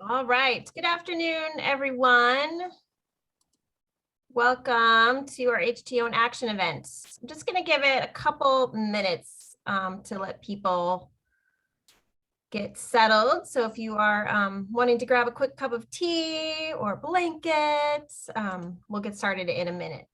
All right. Good afternoon, everyone. Welcome to our HTO in Action events. I'm just going to give it a couple minutes to let people get settled. So if you are wanting to grab a quick cup of tea or blankets, we'll get started in a minute.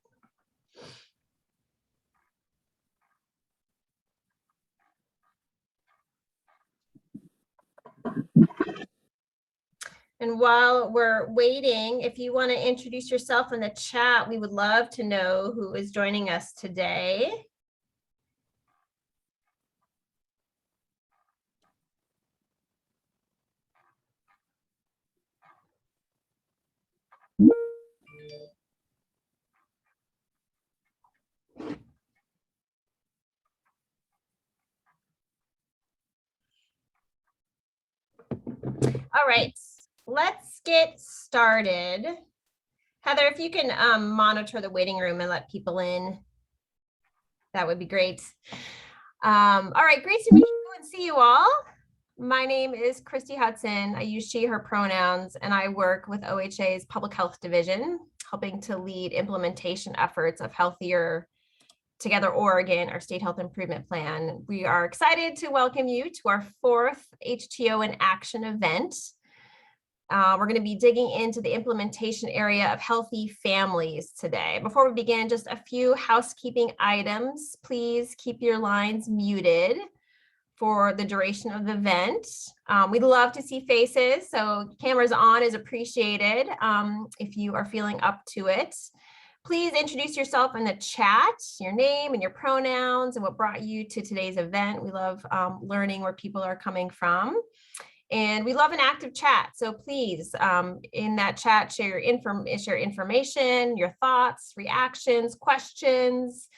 And while we're waiting, if you want to introduce yourself in the chat, we would love to know who is joining us today. All right, let's get started. Heather, if you can monitor the waiting room and let people in, that would be great. All right, great to meet you and see you all. My name is Christy Hudson. I use she, her pronouns, and I work with OHA's Public Health Division, helping to lead implementation efforts of Healthier Together Oregon, our state health improvement plan. We are excited to welcome you to our 4th HTO in Action event. We're going to be digging into the implementation area of healthy families today. Before we begin, just a few housekeeping items. Please keep your lines muted for the duration of the event. We'd love to see faces, so cameras on is appreciated if you are feeling up to it. Please introduce yourself in the chat, your name and your pronouns and what brought you to today's event. We love learning where people are coming from. And we love an active chat. So please, in that chat, share information, your thoughts, reactions, questions,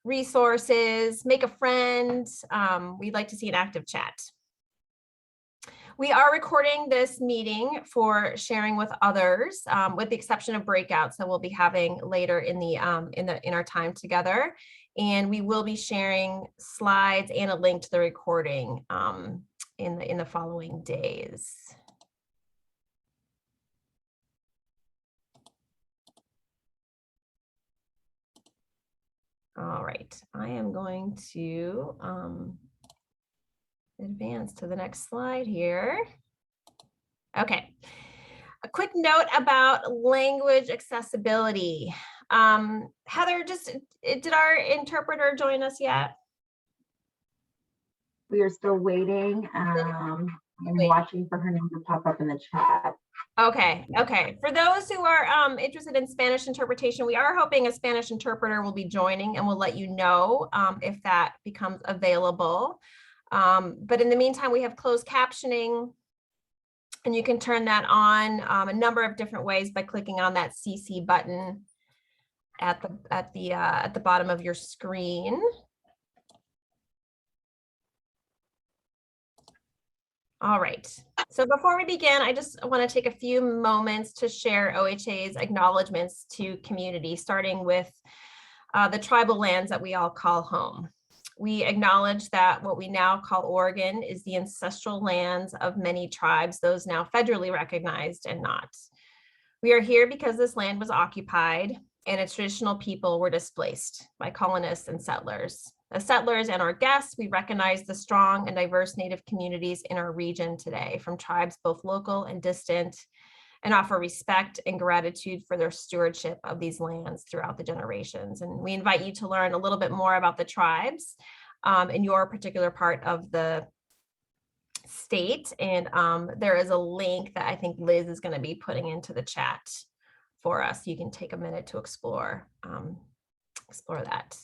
resources, make a friend. We'd like to see an active chat. We are recording this meeting for sharing with others, with the exception of breakouts that we'll be having later in our time together. And we will be sharing slides and a link to the recording in the following days. All right, I am going to advance to the next slide here. Okay, a quick note about language accessibility. Heather, did our interpreter join us yet? We are still waiting. I'm watching for her name to pop up in the chat. Okay. For those who are interested in Spanish interpretation, we are hoping a Spanish interpreter will be joining, and we'll let you know if that becomes available. But in the meantime, we have closed captioning, and you can turn that on a number of different ways by clicking on that CC button at the bottom of your screen. All right, so before we begin, I just want to take a few moments to share OHA's acknowledgements to community, starting with the tribal lands that we all call home. We acknowledge that what we now call Oregon is the ancestral lands of many tribes, those now federally recognized and not. We are here because this land was occupied and its traditional people were displaced by colonists and settlers. As settlers and our guests, we recognize the strong and diverse Native communities in our region today, from tribes both local and distant, and offer respect and gratitude for their stewardship of these lands throughout the generations. And we invite you to learn a little bit more about the tribes in your particular part of the state. And there is a link that I think Liz is going to be putting into the chat for us. You can take a minute to explore that.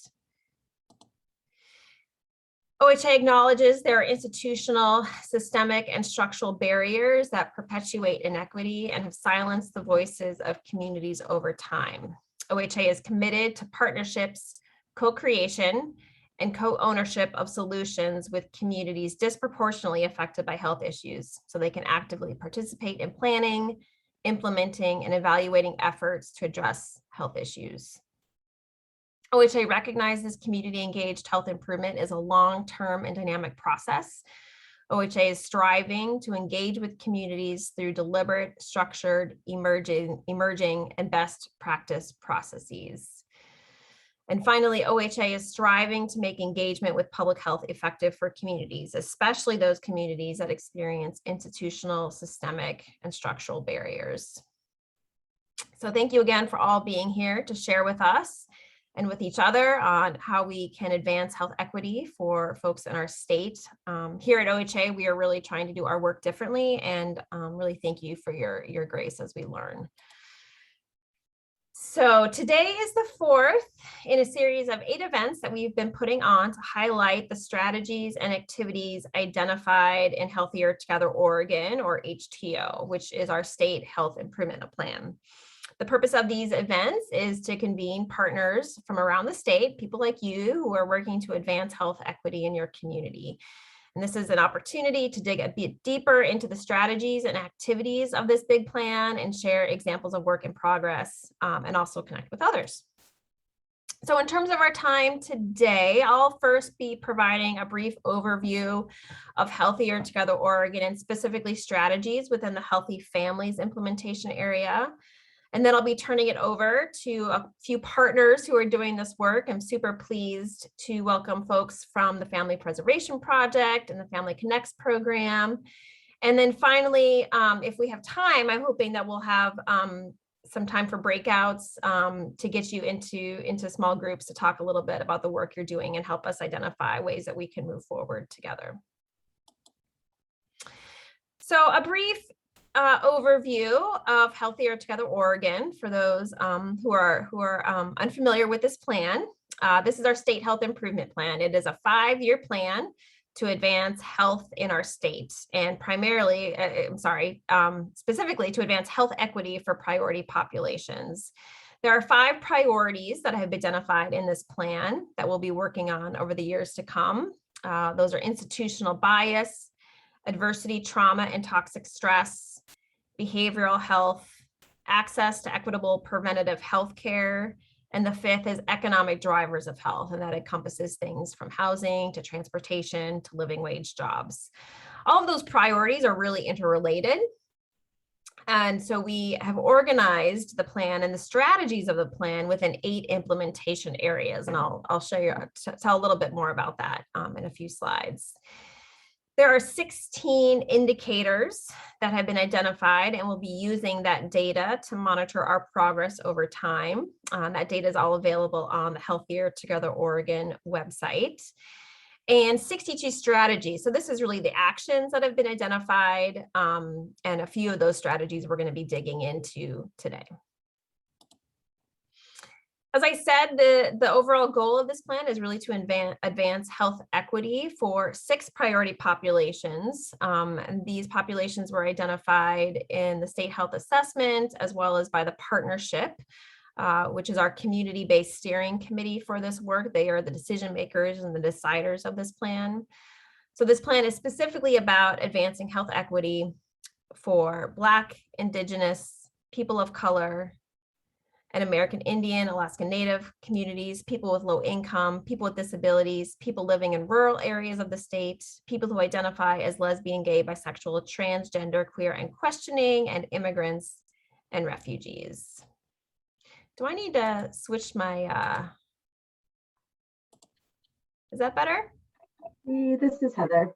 OHA acknowledges there are institutional, systemic, and structural barriers that perpetuate inequity and have silenced the voices of communities over time. OHA is committed to partnerships, co-creation, and co-ownership of solutions with communities disproportionately affected by health issues, so they can actively participate in planning, implementing, and evaluating efforts to address health issues. OHA recognizes community-engaged health improvement is a long-term and dynamic process. OHA is striving to engage with communities through deliberate, structured, emerging, and best practice processes. And finally, OHA is striving to make engagement with public health effective for communities, especially those communities that experience institutional, systemic, and structural barriers. So thank you again for all being here to share with us and with each other on how we can advance health equity for folks in our state. Here at OHA, we are really trying to do our work differently, and really thank you for your grace as we learn. So today is the fourth in a series of 8 events that we've been putting on to highlight the strategies and activities identified in Healthier Together Oregon, or HTO, which is our state health improvement plan. The purpose of these events is to convene partners from around the state, people like you who are working to advance health equity in your community. And this is an opportunity to dig a bit deeper into the strategies and activities of this big plan and share examples of work in progress, and also connect with others. So in terms of our time today, I'll first be providing a brief overview of Healthier Together Oregon and specifically strategies within the Healthy Families implementation area. And then I'll be turning it over to a few partners who are doing this work. I'm super pleased to welcome folks from the Family Preservation Project and the Family Connects program. And then finally, if we have time, I'm hoping that we'll have some time for breakouts to get you into small groups to talk a little bit about the work you're doing and help us identify ways that we can move forward together. So a brief overview of Healthier Together Oregon for those who are unfamiliar with this plan. This is our state health improvement plan. It is a 5-year plan to advance health in our state, and primarily, specifically to advance health equity for priority populations. There are 5 priorities that I have identified in this plan that we'll be working on over the years to come. Those are institutional bias, adversity, trauma, and toxic stress, behavioral health, access to equitable preventative health care, and the 5th is economic drivers of health, and that encompasses things from housing to transportation to living wage jobs. All of those priorities are really interrelated. And so we have organized the plan and the strategies of the plan within 8 implementation areas, and I'll tell a little bit more about that in a few slides. There are 16 indicators that have been identified, and we'll be using that data to monitor our progress over time. That data is all available on the Healthier Together Oregon website. And 62 strategies. So this is really the actions that have been identified, and a few of those strategies we're going to be digging into today. As I said, the overall goal of this plan is really to advance health equity for 6 priority populations. And these populations were identified in the state health assessment, as well as by the partnership, which is our community-based steering committee for this work. They are the decision makers and the deciders of this plan. So this plan is specifically about advancing health equity for Black, Indigenous, people of color, and American Indian, Alaska Native communities, people with low income, people with disabilities, people living in rural areas of the state, people who identify as lesbian, gay, bisexual, transgender, queer, and questioning, and immigrants and refugees. Do I need to switch my, is that better? This is Heather.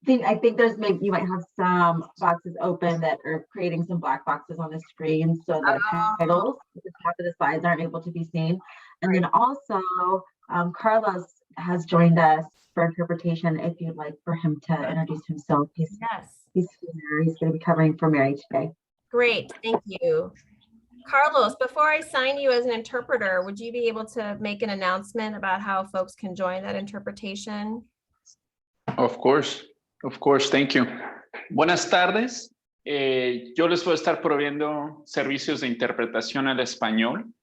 I think there's maybe you might have some boxes open that are creating some black boxes on the screen, so the titles at the top of the slides aren't able to be seen. And then also, Carlos has joined us for interpretation. If you'd like for him to introduce himself, he's here. He's going to be covering for Mary today. Great, thank you. Carlos, before I sign you as an interpreter, would you be able to make an announcement about how folks can join that interpretation? Of course, thank you. Buenas tardes. Yo les voy a estar proveyendo servicios de interpretación al español.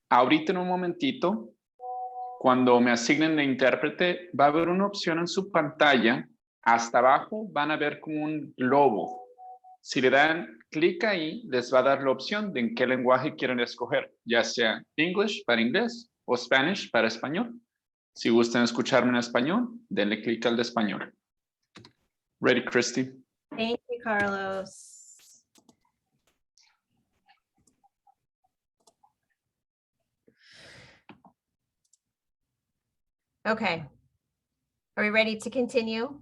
Ahorita en un momentito, cuando me asignen de intérprete, va a haber una opción en su pantalla. Hasta abajo van a ver como un globo. Si le dan clic ahí, les va a dar la opción de en qué lenguaje quieren escoger, ya sea English para inglés o Spanish para español. Si gustan escucharme en español, denle clic al de español. Ready, Christy? Thank you, Carlos. Okay. Are we ready to continue?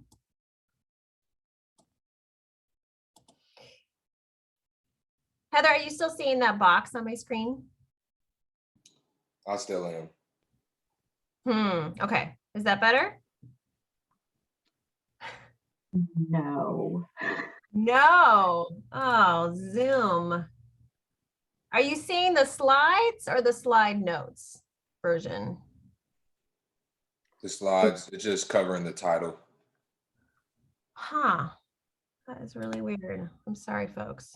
Heather, are you still seeing that box on my screen? I still am. Okay. Is that better? No. No. Oh, Zoom. Are you seeing the slides or the slide notes version? The slides, it's just covering the title. Huh. That is really weird. I'm sorry, folks.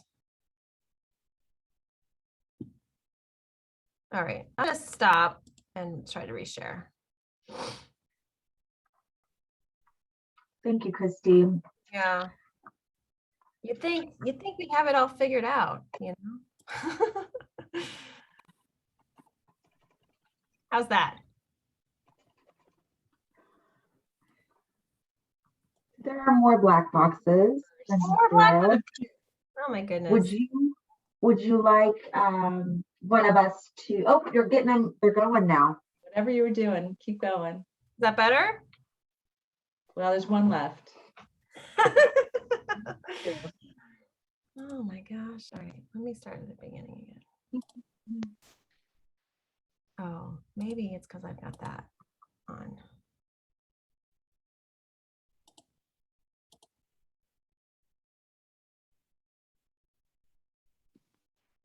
All right, I'll just stop and try to reshare. Thank you, Christy. Yeah. You'd think we have it all figured out, you know? How's that? There are more black boxes than More black before. boxes. Oh my goodness. Would you like one of us to, oh, you're getting them, they're going now. Whatever you were doing, keep going. Is that better? Well, there's one left. Oh my gosh. All right, let me start at the beginning again. Oh, maybe it's because I've got that on.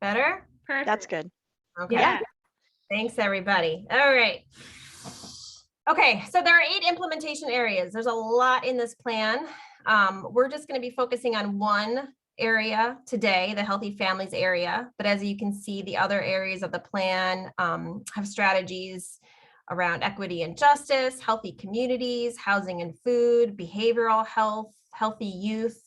Better? Perfect. That's good. Okay. Yeah. Thanks, everybody. All right. Okay, so there are 8 implementation areas. There's a lot in this plan. We're just going to be focusing on one area today, the healthy families area. But as you can see, the other areas of the plan have strategies around equity and justice, healthy communities, housing and food, behavioral health, healthy youth,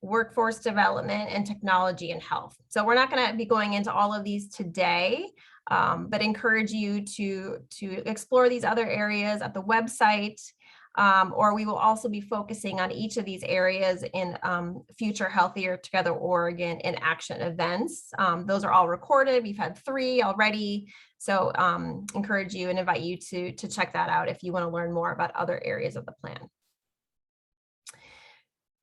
workforce development, and technology and health. So we're not going to be going into all of these today, but encourage you to explore these other areas at the website, or we will also be focusing on each of these areas in future Healthier Together Oregon in Action events. Those are all recorded. We've had 3 already. So encourage you and invite you to check that out if you want to learn more about other areas of the plan.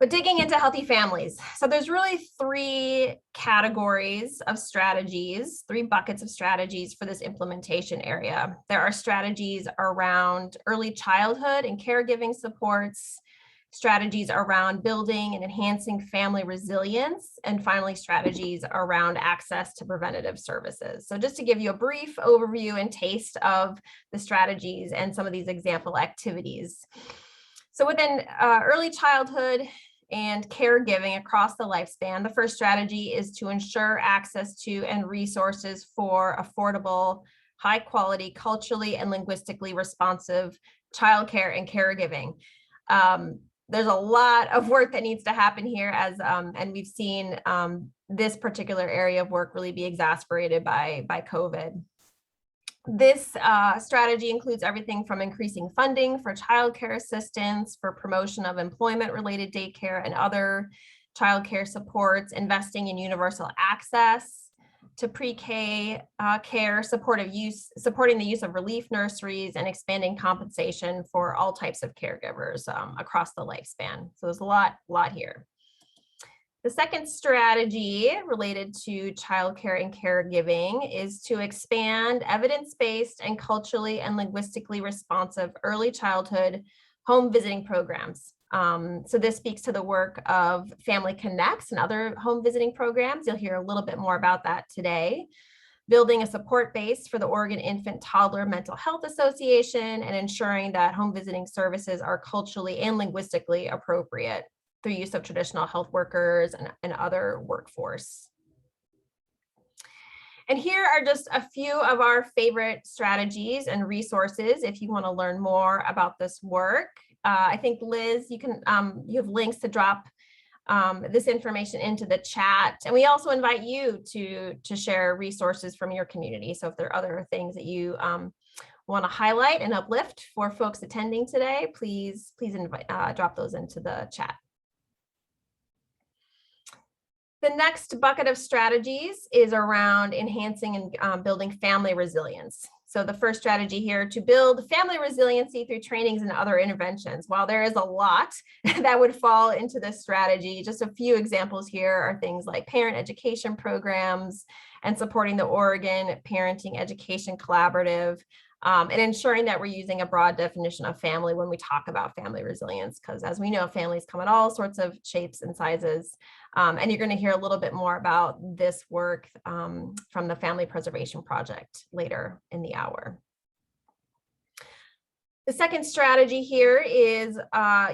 But digging into healthy families. So there's really 3 categories of strategies, 3 buckets of strategies for this implementation area. There are strategies around early childhood and caregiving supports, strategies around building and enhancing family resilience, and finally strategies around access to preventative services. So just to give you a brief overview and taste of the strategies and some of these example activities. So within early childhood and caregiving across the lifespan, the first strategy is to ensure access to and resources for affordable, high quality, culturally and linguistically responsive childcare and caregiving. There's a lot of work that needs to happen here and we've seen this particular area of work really be exacerbated by COVID. This strategy includes everything from increasing funding for childcare assistance, for promotion of employment-related daycare and other childcare supports, investing in universal access to pre-K care, supporting the use of relief nurseries, and expanding compensation for all types of caregivers across the lifespan. So there's a lot here. The second strategy related to childcare and caregiving is to expand evidence-based and culturally and linguistically responsive early childhood home visiting programs. So this speaks to the work of Family Connects and other home visiting programs. You'll hear a little bit more about that today. Building a support base for the Oregon Infant Toddler Mental Health Association and ensuring that home visiting services are culturally and linguistically appropriate through use of traditional health workers and other workforce. And here are just a few of our favorite strategies and resources if you want to learn more about this work. I think Liz, you have links to drop this information into the chat. And we also invite you to share resources from your community. So if there are other things that you want to highlight and uplift for folks attending today, please drop those into the chat. The next bucket of strategies is around enhancing and building family resilience. So the first strategy here, to build family resiliency through trainings and other interventions. While there is a lot that would fall into this strategy, just a few examples here are things like parent education programs and supporting the Oregon Parenting Education Collaborative, and ensuring that we're using a broad definition of family when we talk about family resilience, because as we know, families come in all sorts of shapes and sizes. And you're going to hear a little bit more about this work from the Family Preservation Project later in the hour. The second strategy here is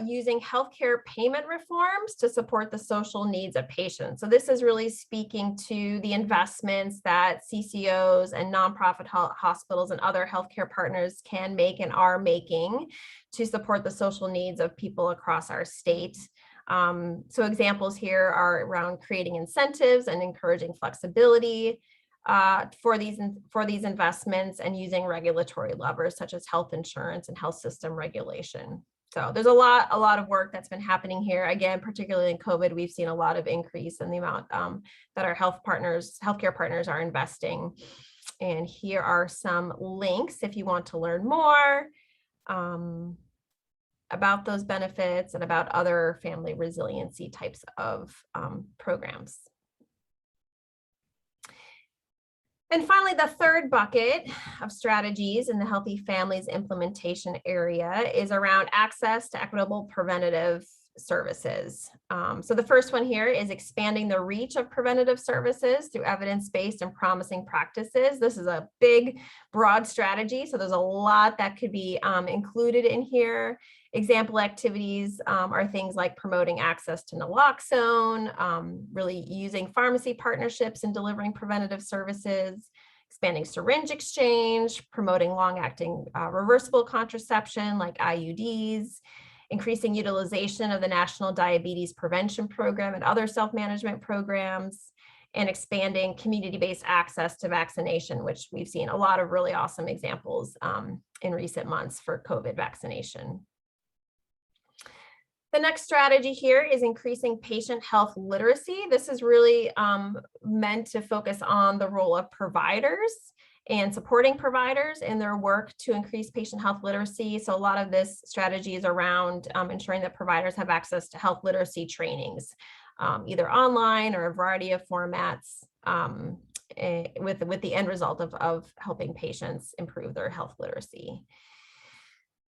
using healthcare payment reforms to support the social needs of patients. So this is really speaking to the investments that CCOs and nonprofit hospitals and other healthcare partners can make and are making to support the social needs of people across our state. So examples here are around creating incentives and encouraging flexibility for these investments, and using regulatory levers such as health insurance and health system regulation. So there's a lot of work that's been happening here. Again, particularly in COVID, we've seen a lot of increase in the amount that our healthcare partners are investing. And here are some links if you want to learn more about those benefits and about other family resiliency types of programs. And finally, the third bucket of strategies in the Healthy Families implementation area is around access to equitable preventative services. So the first one here is expanding the reach of preventative services through evidence-based and promising practices. This is a big, broad strategy, so there's a lot that could be included in here. Example activities are things like promoting access to naloxone, really using pharmacy partnerships and delivering preventative services, expanding syringe exchange, promoting long-acting reversible contraception like IUDs, increasing utilization of the National Diabetes Prevention Program and other self-management programs, and expanding community-based access to vaccination, which we've seen a lot of really awesome examples in recent months for COVID vaccination. The next strategy here is increasing patient health literacy. This is really meant to focus on the role of providers and supporting providers in their work to increase patient health literacy. So a lot of this strategy is around ensuring that providers have access to health literacy trainings, either online or a variety of formats, with the end result of helping patients improve their health literacy.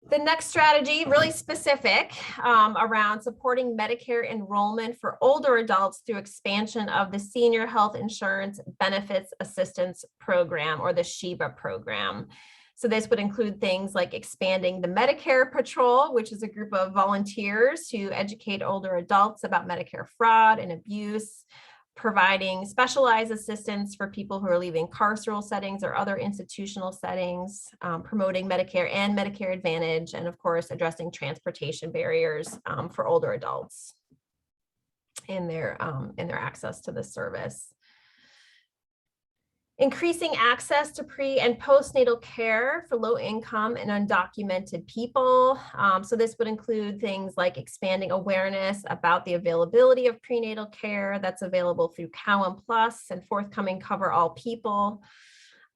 The next strategy, really specific, around supporting Medicare enrollment for older adults through expansion of the Senior Health Insurance Benefits Assistance Program, or the SHIBA program. So this would include things like expanding the Medicare Patrol, which is a group of volunteers who educate older adults about Medicare fraud and abuse, providing specialized assistance for people who are leaving carceral settings or other institutional settings, promoting Medicare and Medicare Advantage, and of course, addressing transportation barriers for older adults in their access to this service. Increasing access to pre and postnatal care for low income and undocumented people. So this would include things like expanding awareness about the availability of prenatal care that's available through Cowan Plus and forthcoming Cover All People,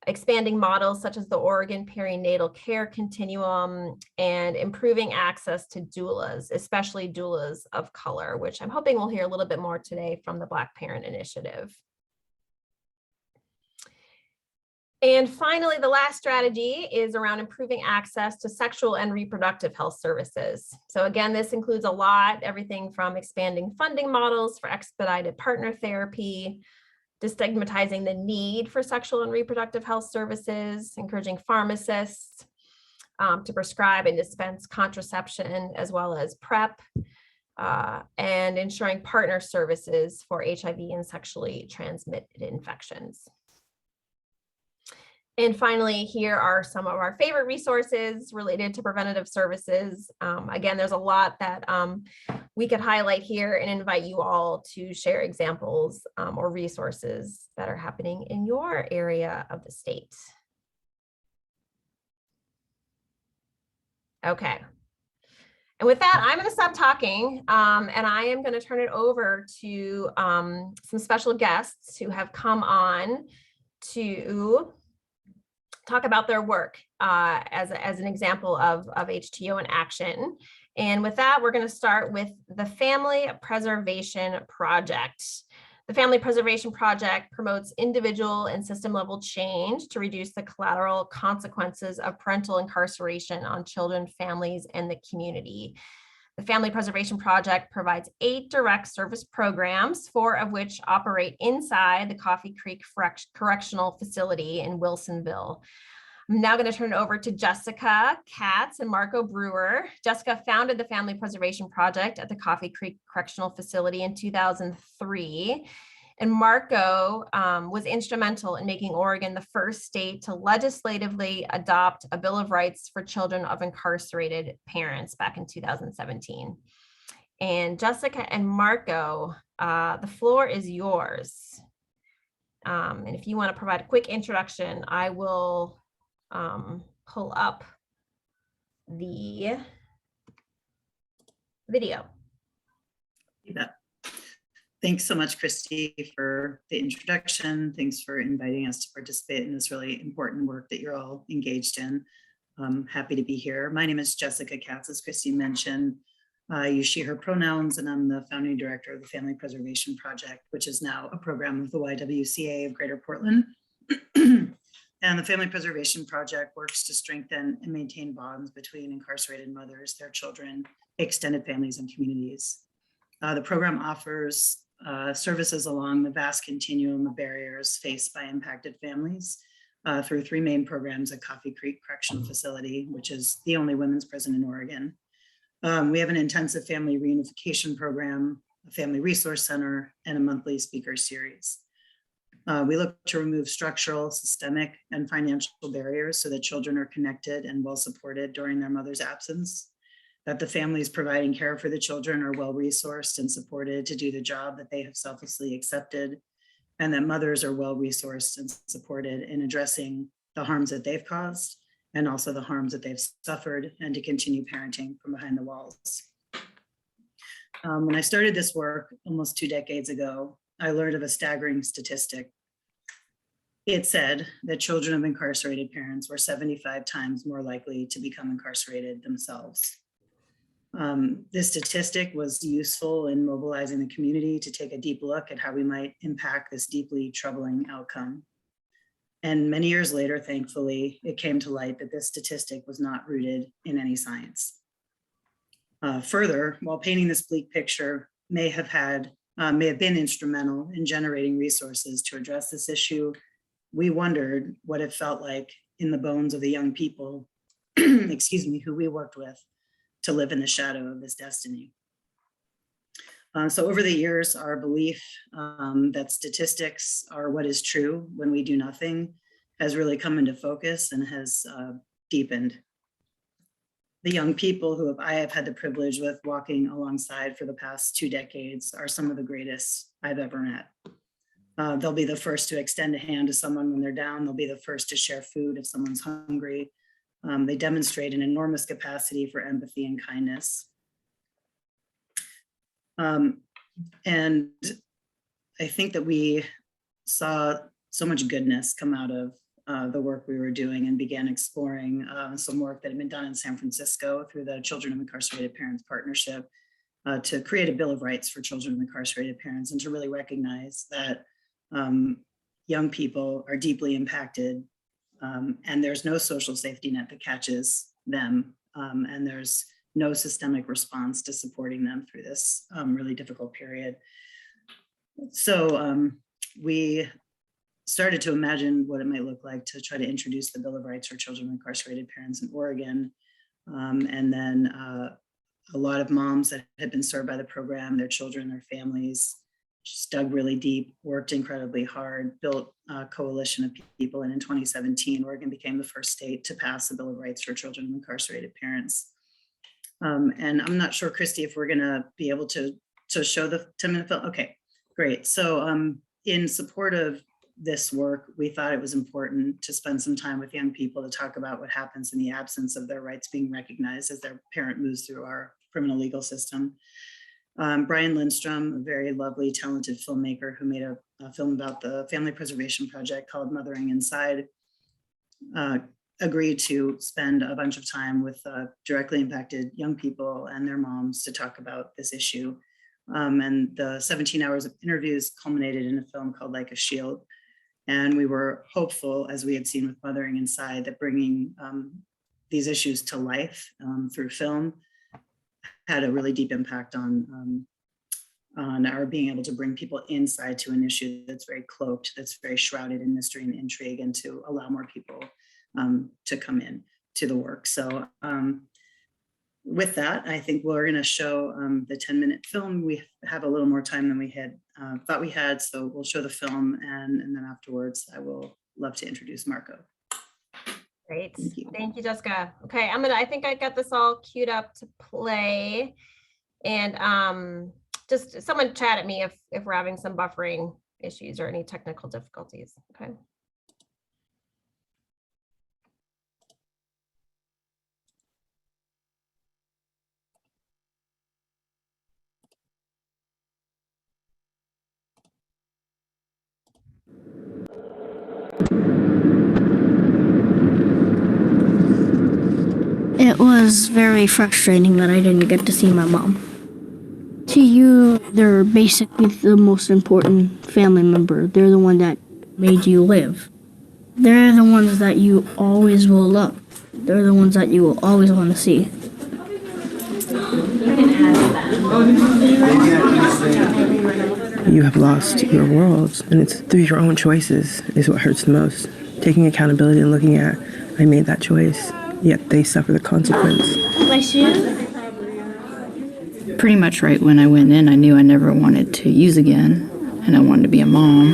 expanding models such as the Oregon Perinatal Care Continuum, and improving access to doulas, especially doulas of color, which I'm hoping we'll hear a little bit more today from the Black Parent Initiative. And finally, the last strategy is around improving access to sexual and reproductive health services. So again, this includes a lot, everything from expanding funding models for expedited partner therapy, destigmatizing the need for sexual and reproductive health services, encouraging pharmacists to prescribe and dispense contraception as well as PrEP, and ensuring partner services for HIV and sexually transmitted infections. And finally, here are some of our favorite resources related to preventative services. Again, there's a lot that we could highlight here and invite you all to share examples or resources that are happening in your area of the state. Okay. And with that, I'm going to stop talking, and I am going to turn it over to some special guests who have come on to talk about their work as an example of HTO in action. And with that, we're going to start with the Family Preservation Project. The Family Preservation Project promotes individual and system level change to reduce the collateral consequences of parental incarceration on children, families, and the community. The Family Preservation Project provides 8 direct service programs, 4 of which operate inside the Coffee Creek Correctional Facility in Wilsonville. I'm now going to turn it over to Jessica Katz and Marco Brewer. Jessica founded the Family Preservation Project at the Coffee Creek Correctional Facility in 2003. And Marco was instrumental in making Oregon the first state to legislatively adopt a Bill of Rights for children of incarcerated parents back in 2017. And Jessica and Marco, the floor is yours. And if you want to provide a quick introduction, I will pull up the video. Yeah. Thanks so much, Christy, for the introduction. Thanks for inviting us to participate in this really important work that you're all engaged in. I'm happy to be here. My name is Jessica Katz, as Christy mentioned. I use she, her pronouns, and I'm the founding director of the Family Preservation Project, which is now a program of the YWCA of Greater Portland. And the Family Preservation Project works to strengthen and maintain bonds between incarcerated mothers, their children, extended families, and communities. The program offers services along the vast continuum of barriers faced by impacted families through 3 main programs at Coffee Creek Correctional Facility, which is the only women's prison in Oregon. We have an intensive family reunification program, a family resource center, and a monthly speaker series. We look to remove structural, systemic, and financial barriers so that children are connected and well supported during their mother's absence, that the families providing care for the children are well resourced and supported to do the job that they have selflessly accepted, and that mothers are well resourced and supported in addressing the harms that they've caused and also the harms that they've suffered, and to continue parenting from behind the walls. When I started this work almost 2 decades ago, I learned of a staggering statistic. It said that children of incarcerated parents were 75 times more likely to become incarcerated themselves. This statistic was useful in mobilizing the community to take a deep look at how we might impact this deeply troubling outcome. And many years later, thankfully, it came to light that this statistic was not rooted in any science. Further, while painting this bleak picture may have been instrumental in generating resources to address this issue, we wondered what it felt like in the bones of the young people, excuse me, who we worked with to live in the shadow of this destiny. So over the years, our belief that statistics are what is true when we do nothing has really come into focus and has deepened. The young people who I have had the privilege with walking alongside for the past 2 decades are some of the greatest I've ever met. They'll be the first to extend a hand to someone when they're down. They'll be the first to share food if someone's hungry. They demonstrate an enormous capacity for empathy and kindness. And I think that we saw so much goodness come out of the work we were doing, and began exploring some work that had been done in San Francisco through the Children of Incarcerated Parents Partnership to create a Bill of Rights for children of incarcerated parents, and to really recognize that young people are deeply impacted, and there's no social safety net that catches them, and there's no systemic response to supporting them through this really difficult period. So we started to imagine what it might look like to try to introduce the Bill of Rights for children of incarcerated parents in Oregon. And then a lot of moms that had been served by the program, their children, their families, just dug really deep, worked incredibly hard, built a coalition of people. And in 2017, Oregon became the first state to pass a Bill of Rights for children of incarcerated parents. And I'm not sure, Christy, if we're gonna be able to show the 10-minute film. Okay, great. So in support of this work, we thought it was important to spend some time with young people to talk about what happens in the absence of their rights being recognized as their parent moves through our criminal legal system. Brian Lindstrom, a very lovely, talented filmmaker who made a film about the Family Preservation Project called Mothering Inside, agreed to spend a bunch of time with directly impacted young people and their moms to talk about this issue. And the 17 hours of interviews culminated in a film called Like a Shield. And we were hopeful, as we had seen with Mothering Inside, that bringing these issues to life through film had a really deep impact on our being able to bring people inside to an issue that's very cloaked, that's very shrouded in mystery and intrigue, and to allow more people to come in to the work. So with that, I think we're going to show the 10-minute film. We have a little more time than we had thought we had, so we'll show the film, and then afterwards, I will love to introduce Marco. Great. Thank you. Thank you, Jessica. Okay, I think I got this all queued up to play. And just someone chat at me if we're having some buffering issues or any technical difficulties. Okay. It was very frustrating that I didn't get to see my mom. To you, they're basically the most important family member. They're the one that made you live. They're the ones that you always will love. They're the ones that you will always want to see. You have lost your worlds, and it's through your own choices is what hurts the most. Taking accountability and looking at, I made that choice, yet they suffer the consequence. My shoes? Pretty much right when I went in, I knew I never wanted to use again, and I wanted to be a mom.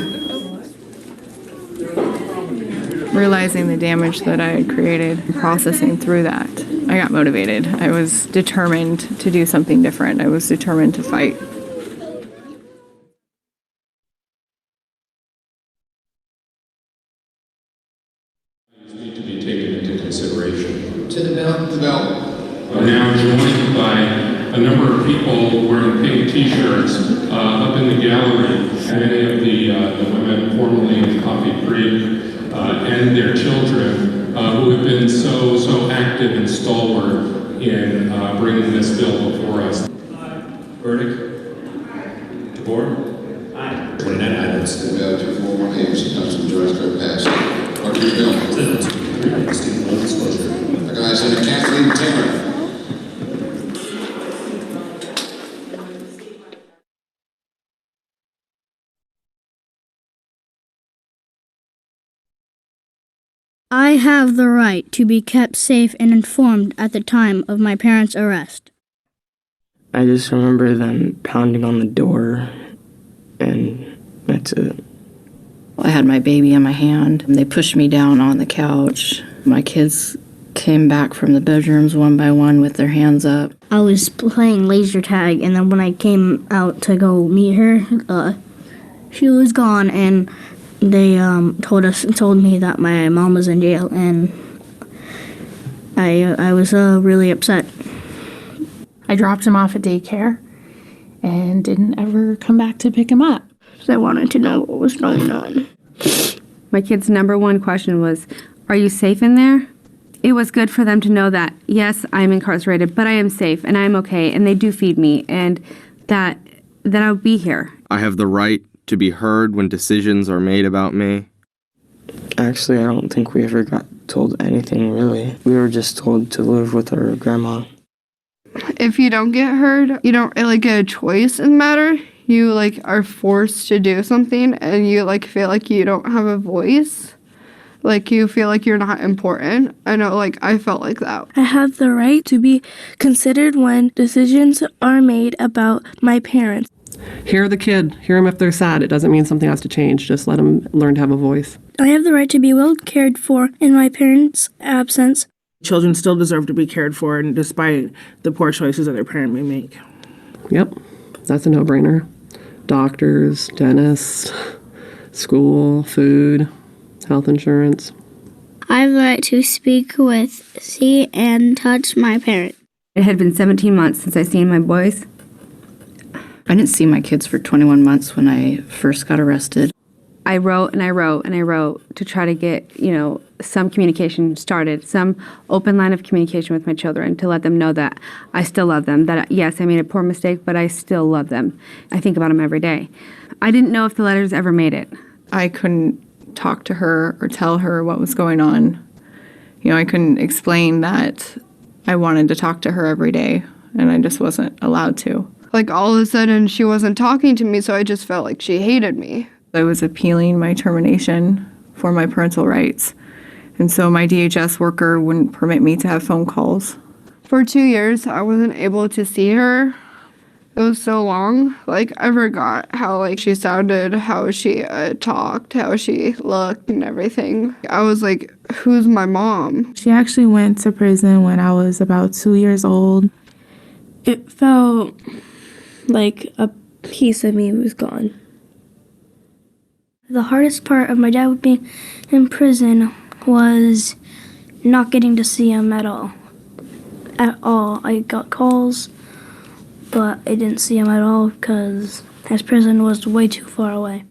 Realizing the damage that I had created, processing through that, I got motivated. I was determined to do something different. I was determined to fight. Need to be taken into consideration. To develop. I'm now joined by a number of people wearing pink T-shirts up in the gallery. Many of the women formerly in Coffee Creek and their children who have been so active and stalwart in bringing this bill before us. Verdict. DeBoer. Aye. 29 items. The value to 4 more papers. Councilman George Kirk passed. Mark your bill. Recognize Senator Kathleen Taylor. I have the right to be kept safe and informed at the time of my parents' arrest. I just remember them pounding on the door, and that's it. I had my baby in my hand, and they pushed me down on the couch. My kids came back from the bedrooms one by one with their hands up. I was playing laser tag, and then when I came out to go meet her, she was gone, and they told me that my mom was in jail, and I was really upset. I dropped him off at daycare and didn't ever come back to pick him up. I wanted to know what was going on. My kid's number one question was, are you safe in there? It was good for them to know that, yes, I'm incarcerated, but I am safe and I'm okay, and they do feed me, and that I'll be here. I have the right to be heard when decisions are made about me. Actually, I don't think we ever got told anything, really. We were just told to live with our grandma. If you don't get heard, you don't really get a choice in the matter. You, are forced to do something, and you, feel like you don't have a voice. You feel like you're not important. I know, I felt like that. I have the right to be considered when decisions are made about my parents. Hear the kid. Hear them if they're sad. It doesn't mean something has to change. Just let them learn to have a voice. I have the right to be well cared for in my parents' absence. Children still deserve to be cared for, and despite the poor choices that their parent may make. Yep, that's a no-brainer. Doctors, dentists, school, food, health insurance. I have the right to speak with, see, and touch my parent. It had been 17 months since I seen my boys. I didn't see my kids for 21 months when I first got arrested. I wrote and I wrote and I wrote to try to get, some communication started, some open line of communication with my children to let them know that I still love them, that yes, I made a poor mistake, but I still love them. I think about them every day. I didn't know if the letters ever made it. I couldn't talk to her or tell her what was going on. I couldn't explain that I wanted to talk to her every day, and I just wasn't allowed to. Like all of a sudden she wasn't talking to me, so I just felt like she hated me. I was appealing my termination for my parental rights, and so my DHS worker wouldn't permit me to have phone calls. For 2 years, I wasn't able to see her. It was so long. Like, I forgot how, she sounded, how she talked, how she looked and everything. I was like, who's my mom? She actually went to prison when I was about 2 years old. It felt like a piece of me was gone. The hardest part of my dad being in prison was not getting to see him at all. I got calls, but I didn't see him at all because his prison was way too far away.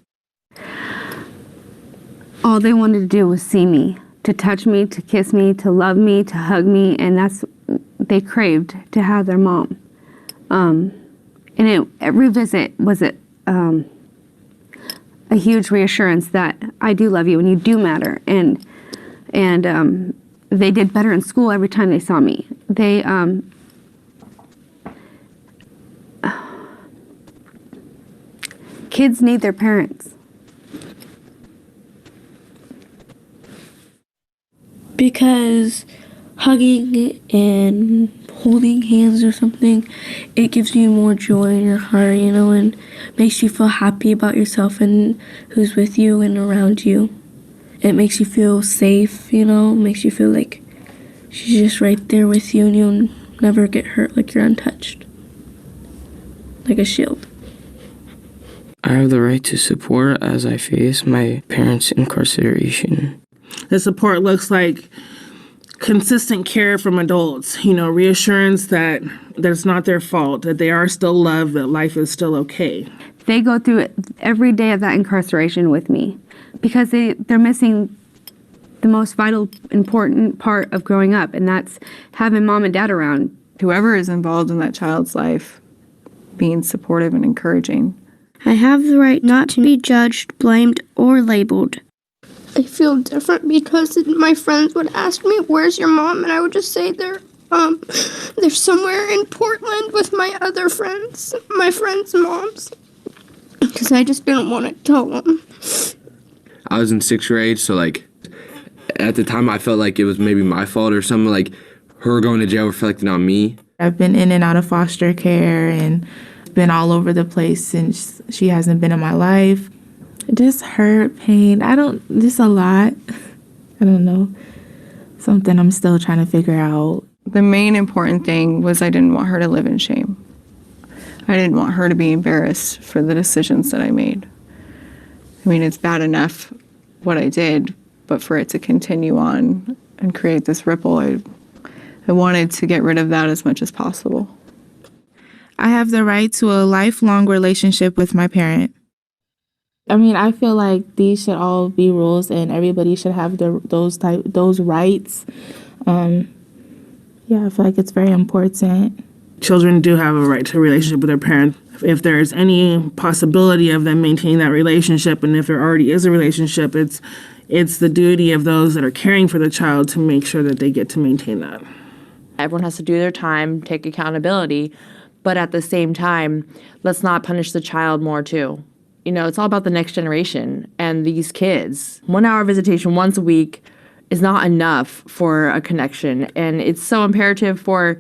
All they wanted to do was see me, to touch me, to kiss me, to love me, to hug me, and they craved to have their mom. And every visit was a huge reassurance that I do love you and you do matter. And they did better in school every time they saw me. Kids need their parents. Because hugging and holding hands or something, it gives you more joy in your heart, and makes you feel happy about yourself and who's with you and around you. It makes you feel safe, makes you feel like she's just right there with you and you'll never get hurt, like you're untouched. Like a shield. I have the right to support as I face my parents' incarceration. The support looks like consistent care from adults, reassurance that it's not their fault, that they are still loved, that life is still okay. They go through it every day of that incarceration with me because they're missing the most vital, important part of growing up, and that's having mom and dad around. Whoever is involved in that child's life, being supportive and encouraging. I have the right not to be judged, blamed, or labeled. I feel different because my friends would ask me, "Where's your mom?" And I would just say they're somewhere in Portland with my other friends, my friends' moms, because I just didn't want to tell them. I was in 6th grade, so at the time I felt like it was maybe my fault or something, like her going to jail reflecting on me. I've been in and out of foster care and been all over the place since she hasn't been in my life. Just hurt, pain. Just a lot. I don't know. Something I'm still trying to figure out. The main important thing was I didn't want her to live in shame. I didn't want her to be embarrassed for the decisions that I made. I mean, it's bad enough what I did, but for it to continue on and create this ripple, I wanted to get rid of that as much as possible. I have the right to a lifelong relationship with my parent. I feel like these should all be rules and everybody should have those rights. I feel like it's very important. Children do have a right to a relationship with their parents. If there's any possibility of them maintaining that relationship, and if there already is a relationship, it's the duty of those that are caring for the child to make sure that they get to maintain that. Everyone has to do their time, take accountability, but at the same time, let's not punish the child more too. It's all about the next generation and these kids. 1 hour visitation once a week is not enough for a connection. And it's so imperative for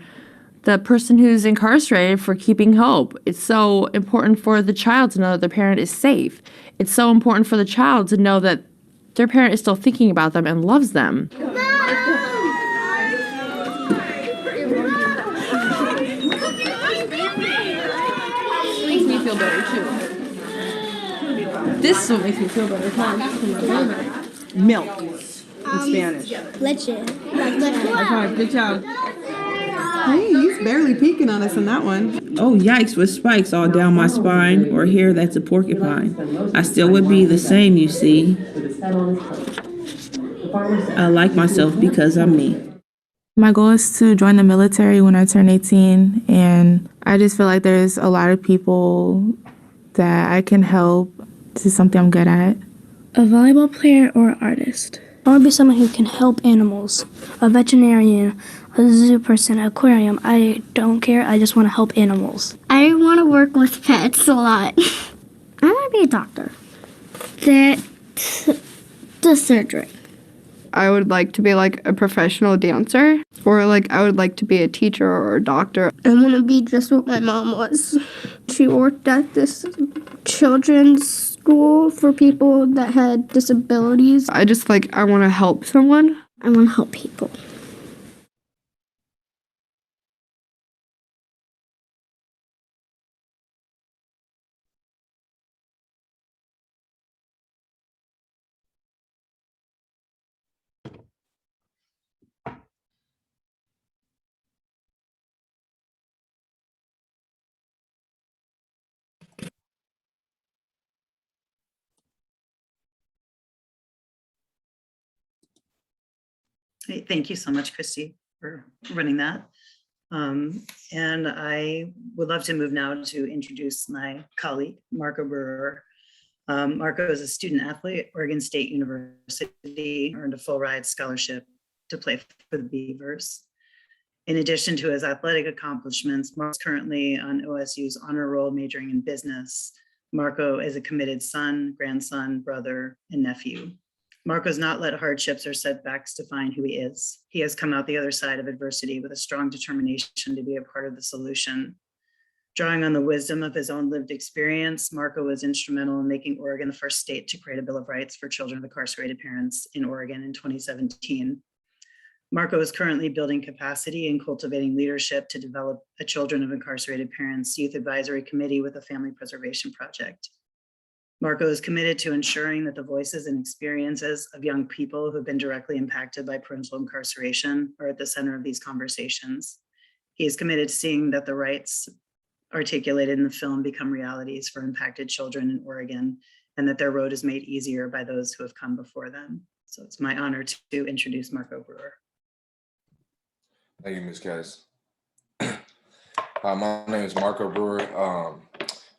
the person who's incarcerated for keeping hope. It's so important for the child to know that their parent is safe. It's so important for the child to know that their parent is still thinking about them and loves them. Makes me feel better too. This is what makes me feel better. Milk in Spanish. Leche. High five. Good job. Hey, he's barely peeking on us in that one. Oh, yikes, with spikes all down my spine or hair that's a porcupine. I still would be the same, you see. I like myself because I'm me. My goal is to join the military when I turn 18, and I just feel like there's a lot of people that I can help. This is something I'm good at. A volleyball player or artist? I want to be someone who can help animals. A veterinarian, a zoo person, aquarium. I don't care. I just want to help animals. I want to work with pets a lot. I want to be a doctor that does surgery. I would like to be like a professional dancer, or like I would like to be a teacher or a doctor. I want to be just what my mom was. She worked at this children's school for people that had disabilities. I want to help someone. I want to help people. Hey, thank you so much, Christy, for running that. And I would love to move now to introduce my colleague, Marco Brewer. Marco is a student athlete at Oregon State University, earned a full ride scholarship to play for the Beavers. In addition to his athletic accomplishments, Marco's currently on OSU's honor roll majoring in business. Marco is a committed son, grandson, brother, and nephew. Marco's not let hardships or setbacks define who he is. He has come out the other side of adversity with a strong determination to be a part of the solution. Drawing on the wisdom of his own lived experience, Marco was instrumental in making Oregon the first state to create a Bill of Rights for children of incarcerated parents in Oregon in 2017. Marco is currently building capacity and cultivating leadership to develop a Children of Incarcerated Parents Youth Advisory Committee with a Family Preservation Project. Marco is committed to ensuring that the voices and experiences of young people who've been directly impacted by parental incarceration are at the center of these conversations. He is committed to seeing that the rights articulated in the film become realities for impacted children in Oregon, and that their road is made easier by those who have come before them. So it's my honor to introduce Marco Brewer. Thank you, Ms. Katz. My name is Marco Brewer.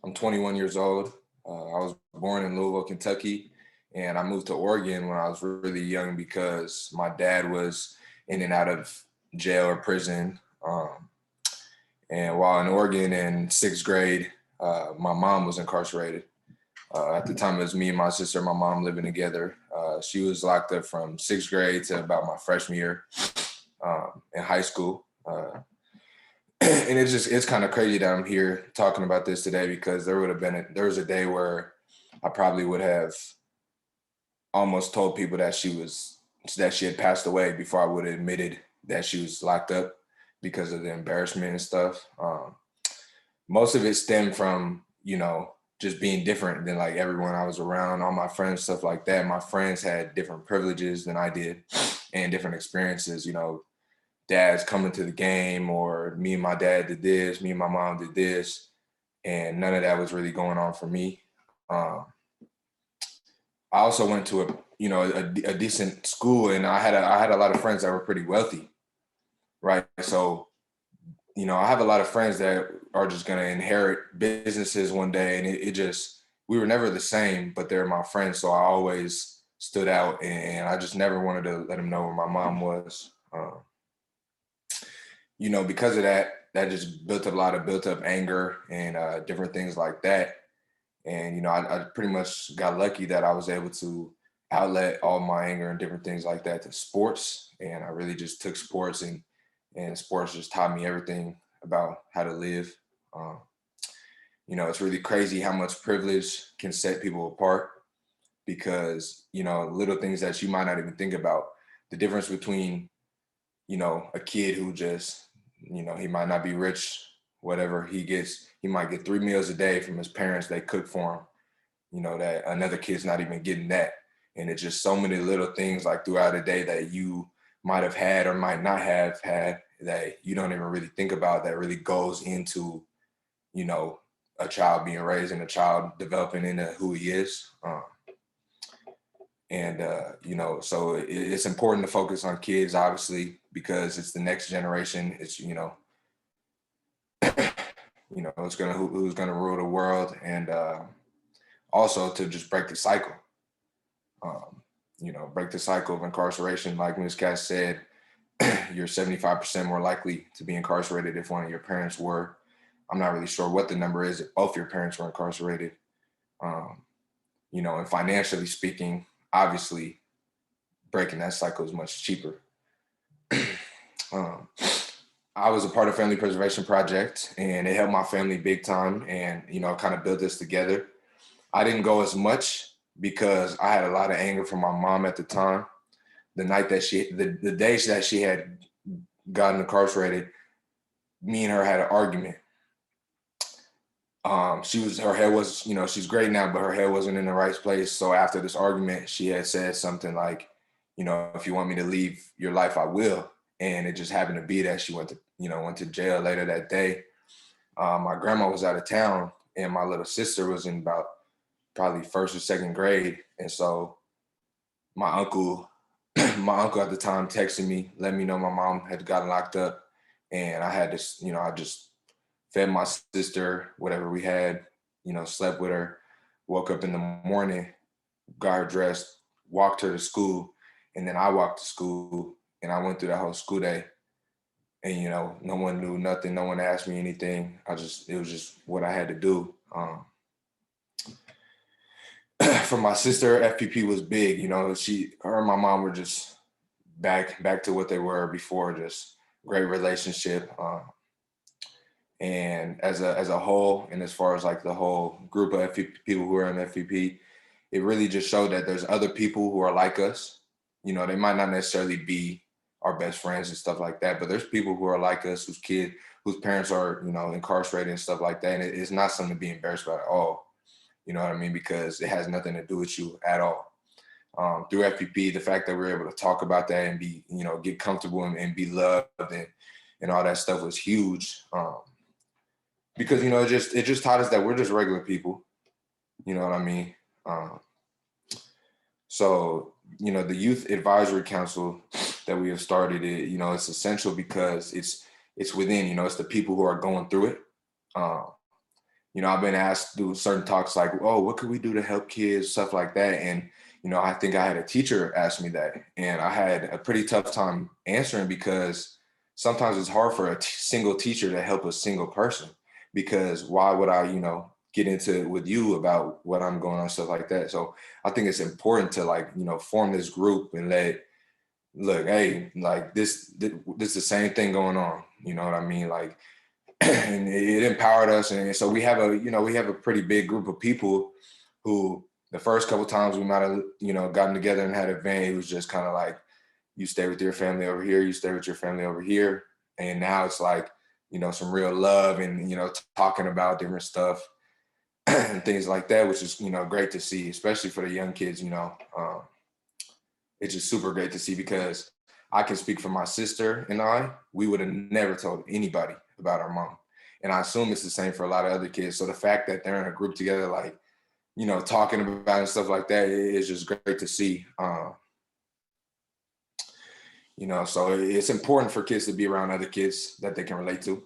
I'm 21 years old. I was born in Louisville, Kentucky, and I moved to Oregon when I was really young because my dad was in and out of jail or prison. And while in Oregon in sixth grade, my mom was incarcerated. At the time, it was me and my sister, my mom living together. She was locked up from sixth grade to about my freshman year in high school. And it's kind of crazy that I'm here talking about this today, because there was a day where I probably would have almost told people that she had passed away before I would have admitted that she was locked up because of the embarrassment and stuff. Most of it stemmed from, just being different than like everyone I was around, all my friends, stuff like that. My friends had different privileges than I did and different experiences, dad's coming to the game, or me and my dad did this, me and my mom did this, and none of that was really going on for me. I also went to a decent school, and I had a lot of friends that were pretty wealthy, right? So, I have a lot of friends that are just gonna inherit businesses one day, and we were never the same, but they're my friends, so I always stood out, and I just never wanted to let them know where my mom was. Because of that just built up anger and different things like that. And, I pretty much got lucky that I was able to outlet all my anger and different things like that to sports. And I really just took sports, and sports just taught me everything about how to live. It's really crazy how much privilege can set people apart, because, little things that you might not even think about. The difference between, a kid who just, he might not be rich, whatever he might get 3 meals a day from his parents. They cook for him. you know, that another kid's not even getting that. And it's just so many little things like throughout the day that you might have had or might not have had that you don't even really think about, that really goes into, you know, a child being raised and a child developing into who he is. You know, so it's important to focus on kids, obviously, because it's the next generation. It's, you know, it's who's gonna rule the world, and also to just break the cycle. You know, break the cycle of incarceration. Like Ms. Katz said, you're 75% more likely to be incarcerated if one of your parents were. I'm not really sure what the number is if both your parents were incarcerated. You know, and financially speaking, obviously, breaking that cycle is much cheaper. I was a part of Family Preservation Project, and it helped my family big time, and, you know, kind of built this together. I didn't go as much because I had a lot of anger from my mom at the time. The night that the days that she had gotten incarcerated, me and her had an argument. Her head was, you know, she's great now, but her head wasn't in the right place. So after this argument, she had said something like, you know, if you want me to leave your life, I will. And it just happened to be that she went to jail later that day. My grandma was out of town, and my little sister was in about probably first or second grade. And so my uncle at the time texted me, let me know my mom had gotten locked up. And I had to, you know, I just fed my sister whatever we had, you know, slept with her, woke up in the morning, got her dressed, walked her to school. And then I walked to school, and I went through that whole school day. And, you know, no one knew nothing. No one asked me anything. It was just what I had to do. For my sister, FPP was big. You know, her and my mom were just back to what they were before, just great relationship. And as a whole, and as far as like the whole group of FPP, people who are in FPP, it really just showed that there's other people who are like us. You know, they might not necessarily be our best friends and stuff like that, but there's people who are like us, whose parents are, you know, incarcerated and stuff like that. And it's not something to be embarrassed about at all. You know what I mean? Because it has nothing to do with you at all. Through FPP, the fact that we're able to talk about that and be, you know, get comfortable and be loved and all that stuff was huge. Because, you know, it just taught us that we're just regular people. You know what I mean? So, you know, the Youth Advisory Council that we have started, you know, it's essential because it's within, you know, it's the people who are going through it. You know, I've been asked to do certain talks like, oh, what could we do to help kids, stuff like that. And, you know, I think I had a teacher ask me that, and I had a pretty tough time answering because sometimes it's hard for a single teacher to help a single person, because why would I, you know, get into it with you about what I'm going on, stuff like that. So I think it's important to, like, you know, form this group and look, hey, like this is the same thing going on. You know what I mean? Like, and it empowered us. And so we have a pretty big group of people who the first couple of times we might have, you know, gotten together and had an event, it was just kind of like, you stay with your family over here, you stay with your family over here. And now it's like, you know, some real love and, you know, talking about different stuff and things like that, which is, you know, great to see, especially for the young kids. You know, it's just super great to see, because I can speak for my sister and we would have never told anybody about our mom. And I assume it's the same for a lot of other kids. So the fact that they're in a group together, like, you know, talking about it and stuff like that, is just great to see. You know, so it's important for kids to be around other kids that they can relate to.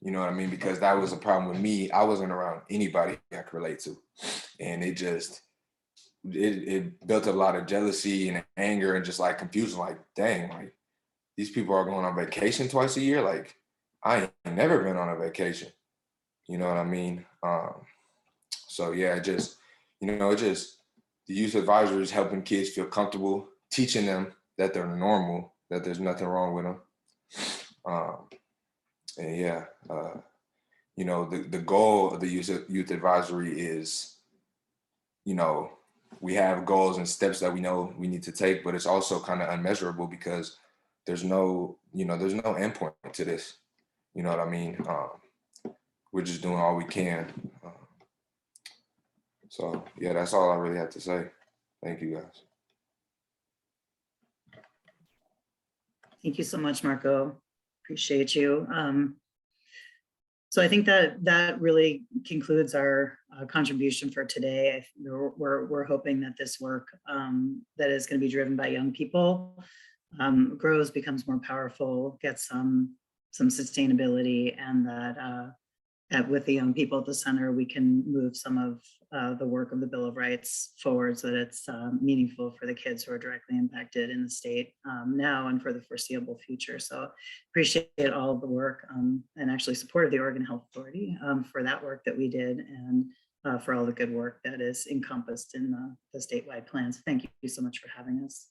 You know what I mean? Because that was a problem with me. I wasn't around anybody I could relate to. And it built a lot of jealousy and anger and just like confusion, like, dang, like these people are going on vacation twice a year. Like, I ain't never been on a vacation. You know what I mean? So yeah, the youth advisory is helping kids feel comfortable, teaching them that they're normal, that there's nothing wrong with them. And yeah, you know, the goal of the youth advisory is, you know, we have goals and steps that we know we need to take, but it's also kind of unmeasurable because there's no endpoint to this. You know what I mean? We're just doing all we can. So yeah, that's all I really have to say. Thank you guys. Thank you so much, Marco. Appreciate you. So I think that really concludes our contribution for today. We're hoping that this work that is going to be driven by young people grows, becomes more powerful, gets some sustainability, and that with the young people at the center, we can move some of the work of the Bill of Rights forward so that it's meaningful for the kids who are directly impacted in the state now and for the foreseeable future. So appreciate all of the work and actually supported the Oregon Health Authority for that work that we did and for all the good work that is encompassed in the statewide plans. Thank you so much for having us.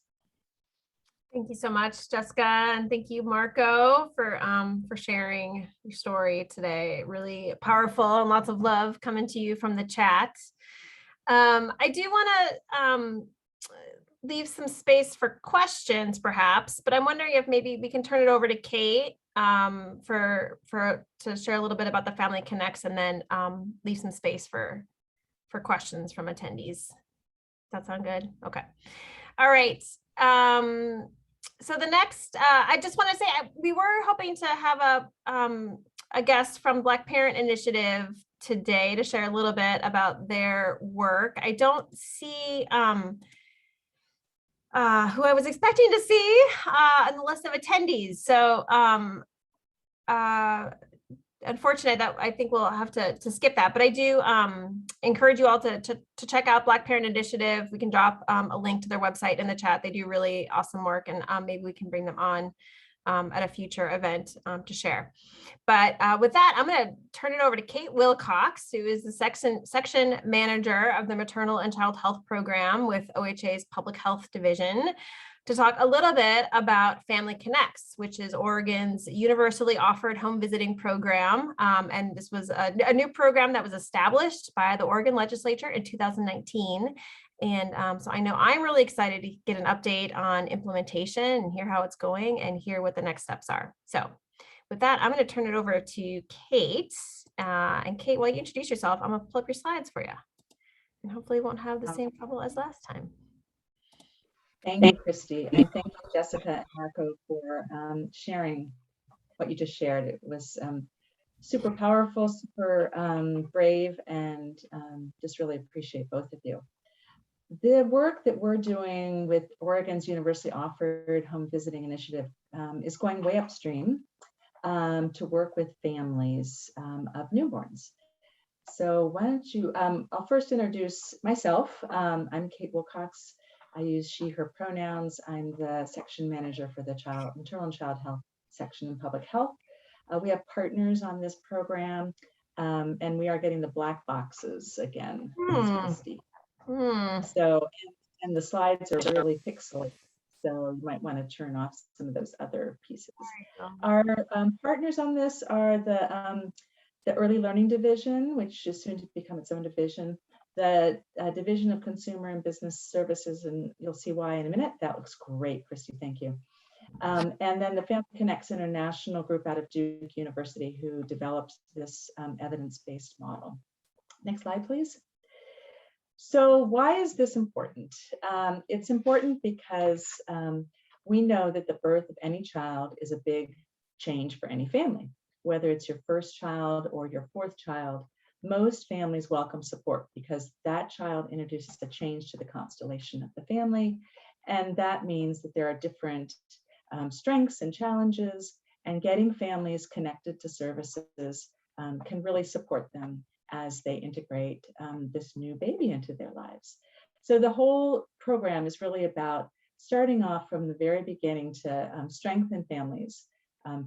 Thank you so much, Jessica, and thank you, Marco, for sharing your story today. Really powerful and lots of love coming to you from the chat. I do want to leave some space for questions, perhaps, but I'm wondering if maybe we can turn it over to Kate to share a little bit about the Family Connects, and then leave some space for questions from attendees. Does that sound good? Okay. All right. So the next, I just want to say, we were hoping to have a guest from Black Parent Initiative today to share a little bit about their work. I don't see who I was expecting to see on the list of attendees. So unfortunate that I think we'll have to skip that, but I do encourage you all to check out Black Parent Initiative. We can drop a link to their website in the chat. They do really awesome work, and maybe we can bring them on at a future event to share. But with that, I'm going to turn it over to Kate Wilcox, who is the section manager of the Maternal and Child Health Program with OHA's Public Health Division, to talk a little bit about Family Connects, which is Oregon's universally offered home visiting program. And this was a new program that was established by the Oregon legislature in 2019. And so I know I'm really excited to get an update on implementation and hear how it's going and hear what the next steps are. So with that, I'm going to turn it over to Kate. And Kate, while you introduce yourself, I'm going to pull up your slides for you. And hopefully you won't have the same trouble as last time. Thank you, Christy, and thank you, Jessica and Marco, for sharing what you just shared. It was super powerful, super brave, and just really appreciate both of you. The work that we're doing with Oregon's Universally Offered Home Visiting Initiative is going way upstream to work with families of newborns. So why don't you, I'll first introduce myself. I'm Kate Wilcox. I use she, her pronouns. I'm the section manager for the Maternal and Child Health section in Public Health. We have partners on this program, and we are getting the black boxes again. So, and the slides are really pixelated, so you might want to turn off some of those other pieces. Our partners on this are the Early Learning Division, which is soon to become its own division, the Division of Consumer and Business Services, and you'll see why in a minute. That looks great, Christy, thank you. And then the Family Connects International group out of Duke University, who develops this evidence-based model. Next slide, please. So why is this important? It's important because we know that the birth of any child is a big change for any family, whether it's your first child or your fourth child. Most families welcome support because that child introduces a change to the constellation of the family. And that means that there are different strengths and challenges, and getting families connected to services can really support them as they integrate this new baby into their lives. So the whole program is really about starting off from the very beginning to strengthen families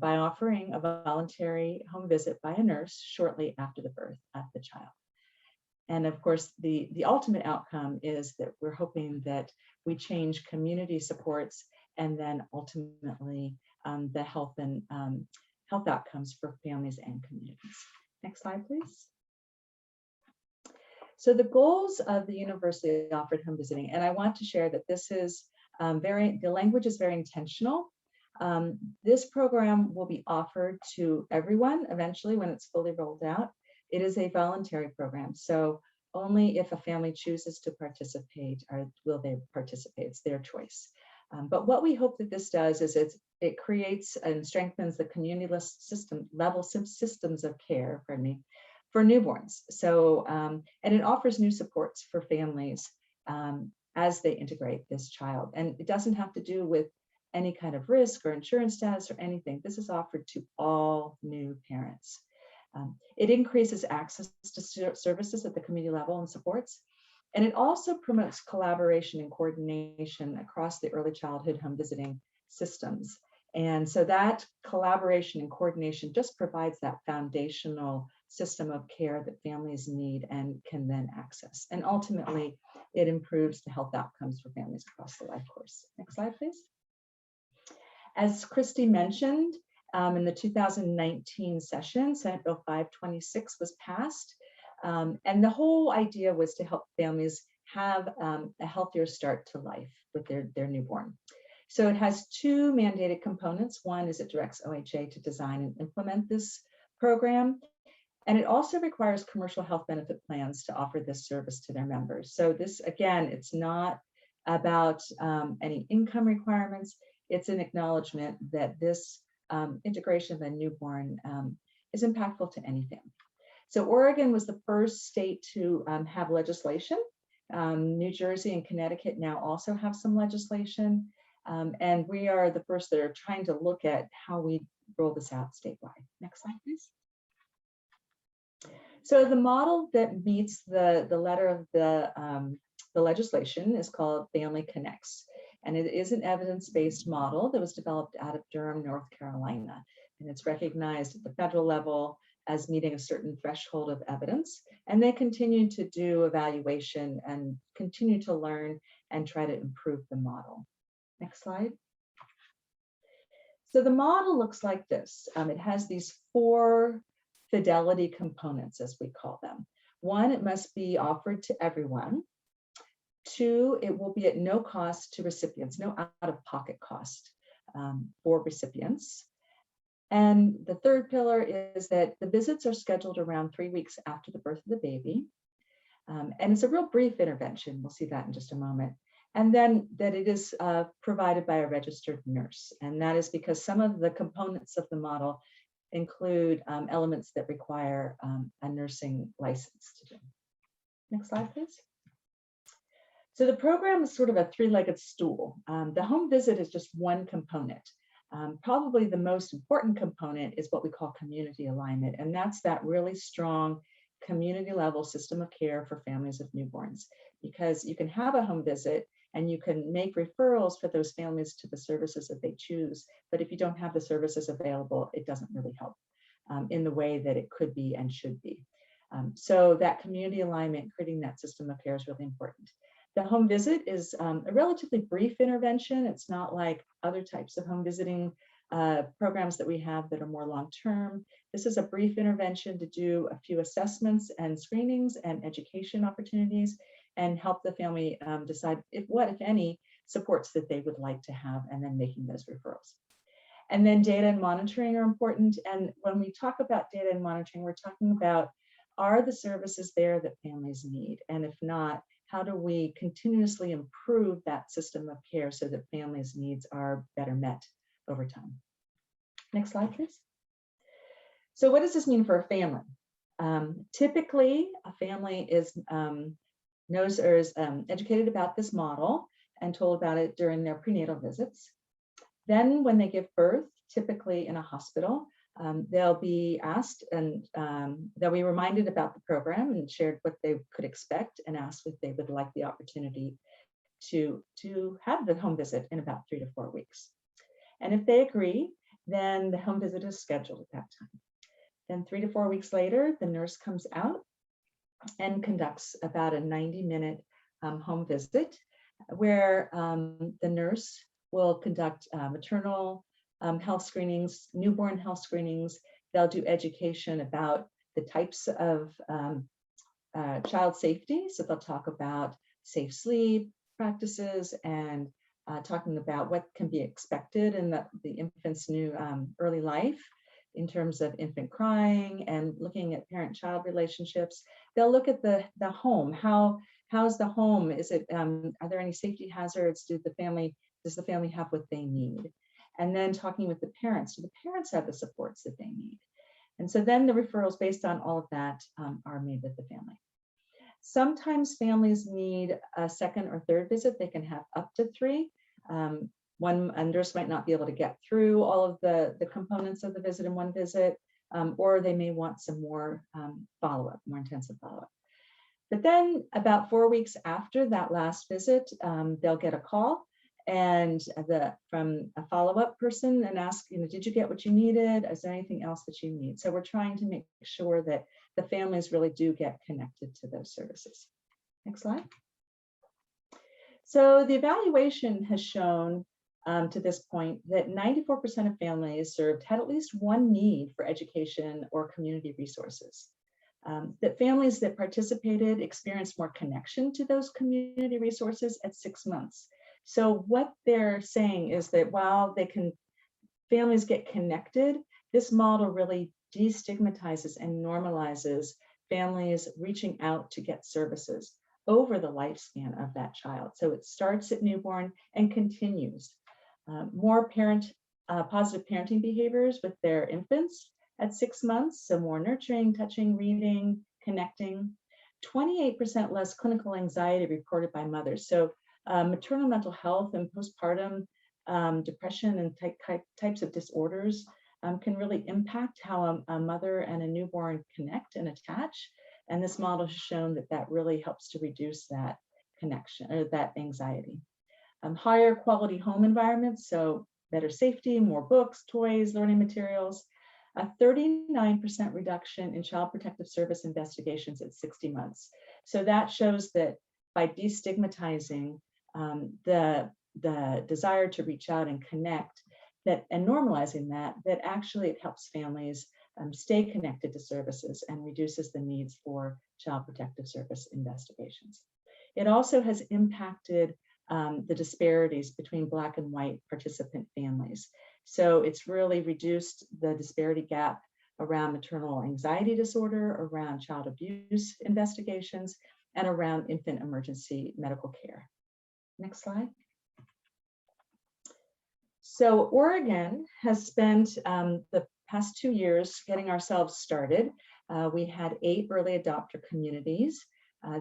by offering a voluntary home visit by a nurse shortly after the birth of the child. And of course, the ultimate outcome is that we're hoping that we change community supports and then ultimately the health and health outcomes for families and communities. Next slide, please. So the goals of the universally offered home visiting, and I want to share that this is the language is very intentional. This program will be offered to everyone eventually when it's fully rolled out. It is a voluntary program. So only if a family chooses to participate will they participate. It's their choice. But what we hope that this does is it creates and strengthens the community level systems of care, for newborns. So, and it offers new supports for families as they integrate this child. And it doesn't have to do with any kind of risk or insurance status or anything. This is offered to all new parents. It increases access to services at the community level and supports. And it also promotes collaboration and coordination across the early childhood home visiting systems. And so that collaboration and coordination just provides that foundational system of care that families need and can then access. And ultimately, it improves the health outcomes for families across the life course. Next slide, please. As Christy mentioned, in the 2019 session, Senate Bill 526 was passed. And the whole idea was to help families have a healthier start to life with their newborn. So it has two mandated components. One is it directs OHA to design and implement this program. And it also requires commercial health benefit plans to offer this service to their members. So this, again, it's not about any income requirements. It's an acknowledgement that this integration of a newborn is impactful to any family. So Oregon was the first state to have legislation. New Jersey and Connecticut now also have some legislation. And we are the first that are trying to look at how we roll this out statewide. Next slide, please. So the model that meets the letter of the legislation is called Family Connects. And it is an evidence-based model that was developed out of Durham, North Carolina. And it's recognized at the federal level as meeting a certain threshold of evidence. And they continue to do evaluation and continue to learn and try to improve the model. Next slide. So the model looks like this. It has these 4 fidelity components, as we call them. 1, it must be offered to everyone. 2, it will be at no cost to recipients, no out-of-pocket cost for recipients. And the 3rd pillar is that the visits are scheduled around 3 weeks after the birth of the baby. And it's a real brief intervention. We'll see that in just a moment. And then that it is provided by a registered nurse. And that is because some of the components of the model include elements that require a nursing license to do. Next slide, please. So the program is sort of a 3-legged stool. The home visit is just one component. Probably the most important component is what we call community alignment. And that's that really strong community level system of care for families of newborns, because you can have a home visit and you can make referrals for those families to the services that they choose. But if you don't have the services available, it doesn't really help in the way that it could be and should be. So that community alignment, creating that system of care is really important. The home visit is a relatively brief intervention. It's not like other types of home visiting programs that we have that are more long-term. This is a brief intervention to do a few assessments and screenings and education opportunities and help the family decide what, if any, supports that they would like to have, and then making those referrals. And then data and monitoring are important. And when we talk about data and monitoring, we're talking about, are the services there that families need? And if not, how do we continuously improve that system of care so that families' needs are better met over time? Next slide, please. So what does this mean for a family? Typically, a family is knows or is educated about this model and told about it during their prenatal visits. Then when they give birth, typically in a hospital, they'll be asked and they'll be reminded about the program and shared what they could expect and asked if they would like the opportunity to have the home visit in about 3 to 4 weeks. And if they agree, then the home visit is scheduled at that time. Then 3 to 4 weeks later, the nurse comes out and conducts about a 90-minute home visit where the nurse will conduct maternal health screenings, newborn health screenings. They'll do education about the types of child safety. So they'll talk about safe sleep practices and talking about what can be expected in the infant's new early life. in terms of infant crying and looking at parent-child relationships. They'll look at the home. How's the home? Is it, are there any safety hazards? Does the family have what they need? And then talking with the parents. Do the parents have the supports that they need? And so then the referrals based on all of that are made with the family. Sometimes families need a second or third visit. They can have up to 3. One nurse might not be able to get through all of the components of the visit in one visit, or they may want some more follow-up, more intensive follow-up. But then about 4 weeks after that last visit, they'll get a call and from a follow-up person and ask, did you get what you needed? Is there anything else that you need? So we're trying to make sure that the families really do get connected to those services. Next slide. So the evaluation has shown to this point that 94% of families served had at least one need for education or community resources. That families that participated experienced more connection to those community resources at 6 months. So what they're saying is that while families get connected, this model really destigmatizes and normalizes families reaching out to get services over the lifespan of that child. So it starts at newborn and continues. More positive parenting behaviors with their infants at 6 months, so more nurturing, touching, reading, connecting. 28% less clinical anxiety reported by mothers. So maternal mental health and postpartum depression and types of disorders can really impact how a mother and a newborn connect and attach. And this model has shown that that really helps to reduce that connection or that anxiety. Higher quality home environments, so better safety, more books, toys, learning materials. A 39% reduction in child protective service investigations at 60 months. So that shows that by destigmatizing the desire to reach out and connect, and normalizing that actually it helps families stay connected to services and reduces the needs for child protective service investigations. It also has impacted the disparities between Black and white participant families. So it's really reduced the disparity gap around maternal anxiety disorder, around child abuse investigations, and around infant emergency medical care. Next slide. So Oregon has spent the past 2 years getting ourselves started. We had 8 early adopter communities.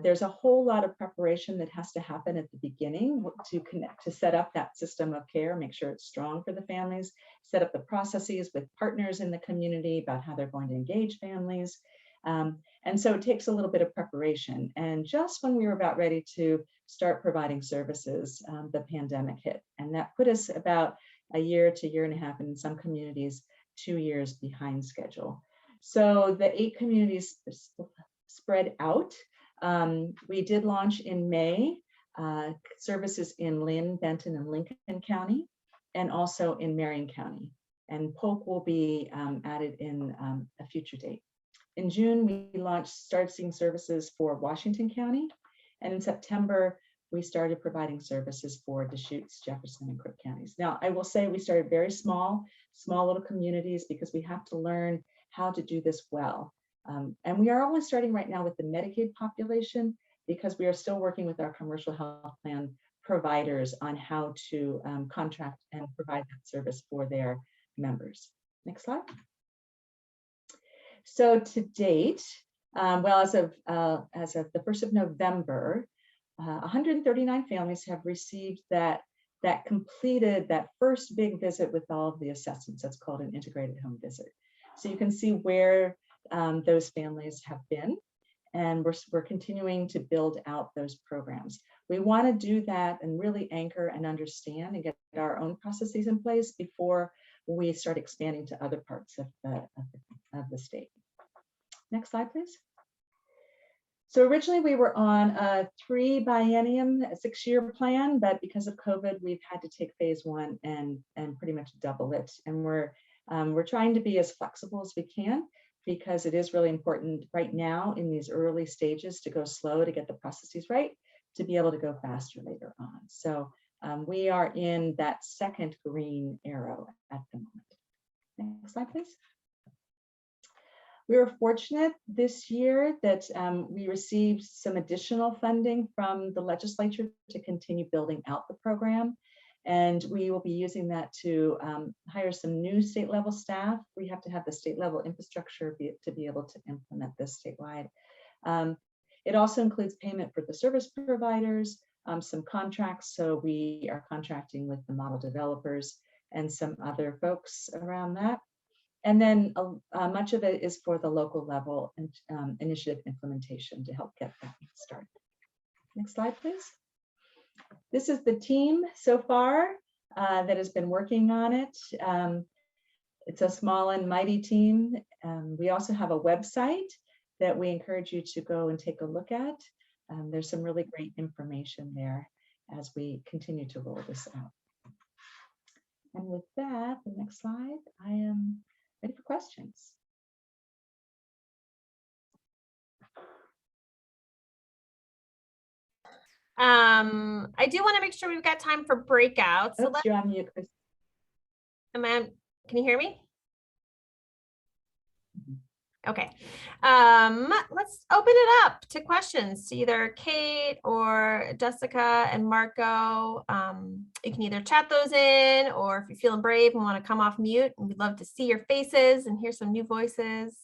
There's a whole lot of preparation that has to happen at the beginning to set up that system of care, make sure it's strong for the families, set up the processes with partners in the community about how they're going to engage families. And so it takes a little bit of preparation. And just when we were about ready to start providing services, the pandemic hit. And that put us about a year to year and a half, and in some communities, 2 years behind schedule. So the 8 communities spread out. We did launch in May, services in Lynn, Benton, and Lincoln County, and also in Marion County. And Polk will be added in a future date. In June, we started seeing services for Washington County. And in September, we started providing services for Deschutes, Jefferson, and Crook counties. Now, I will say we started very small little communities because we have to learn how to do this well. And we are only starting right now with the Medicaid population because we are still working with our commercial health plan providers on how to contract and provide that service for their members. Next slide. So to date, well, as of the 1st of November, 139 families have received that completed that first big visit with all of the assessments. That's called an integrated home visit. So you can see where those families have been, and we're continuing to build out those programs. We want to do that and really anchor and understand and get our own processes in place before we start expanding to other parts of the state. Next slide, please. So originally we were on a 3-biennium, 6-year plan, but because of COVID, we've had to take phase 1 and pretty much double it. And we're trying to be as flexible as we can, because it is really important right now in these early stages to go slow to get the processes right, to be able to go faster later on. So we are in that second green arrow at the moment. Next slide, please. We were fortunate this year that we received some additional funding from the legislature to continue building out the program. And we will be using that to hire some new state level staff. We have to have the state level infrastructure to be able to implement this statewide. It also includes payment for the service providers, some contracts. So we are contracting with the model developers and some other folks around that. And then much of it is for the local level and initiative implementation to help get that started. Next slide, please. This is the team so far that has been working on it. It's a small and mighty team. We also have a website that we encourage you to go and take a look at. There's some really great information there as we continue to roll this out. And with that, the next slide, I am ready for questions. I do want to make sure we've got time for breakouts. So you're on mute, Chris. Can you hear me? Okay. Let's open it up to questions to either Kate or Jessica and Marco. You can either chat those in, or if you're feeling brave and want to come off mute, and we'd love to see your faces and hear some new voices.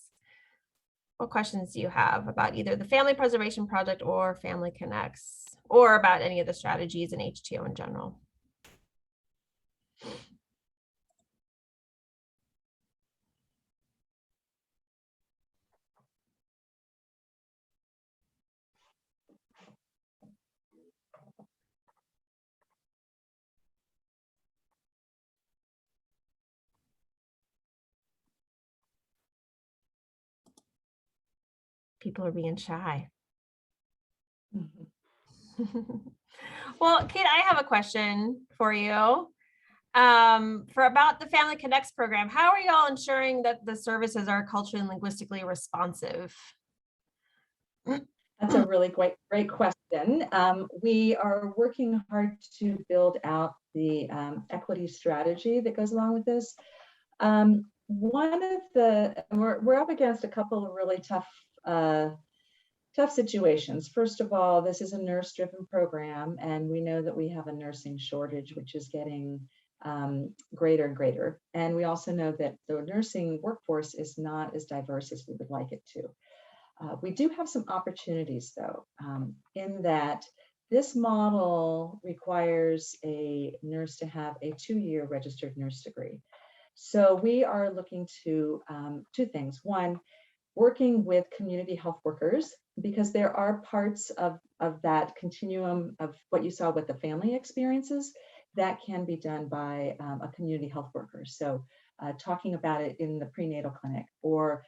What questions do you have about either the Family Preservation Project or Family Connects, or about any of the strategies in HTO in general? People are being shy. Well, Kate, I have a question for you. For about the Family Connects program, how are y'all ensuring that the services are culturally and linguistically responsive? That's a really great question. We are working hard to build out the equity strategy that goes along with this. We're up against a couple of really tough situations. First of all, this is a nurse-driven program, and we know that we have a nursing shortage, which is getting greater and greater. And we also know that the nursing workforce is not as diverse as we would like it to. We do have some opportunities, though, in that this model requires a nurse to have a 2-year registered nurse degree. So we are looking to two things. One, working with community health workers, because there are parts of that continuum of what you saw with the family experiences that can be done by a community health worker. So talking about it in the prenatal clinic, or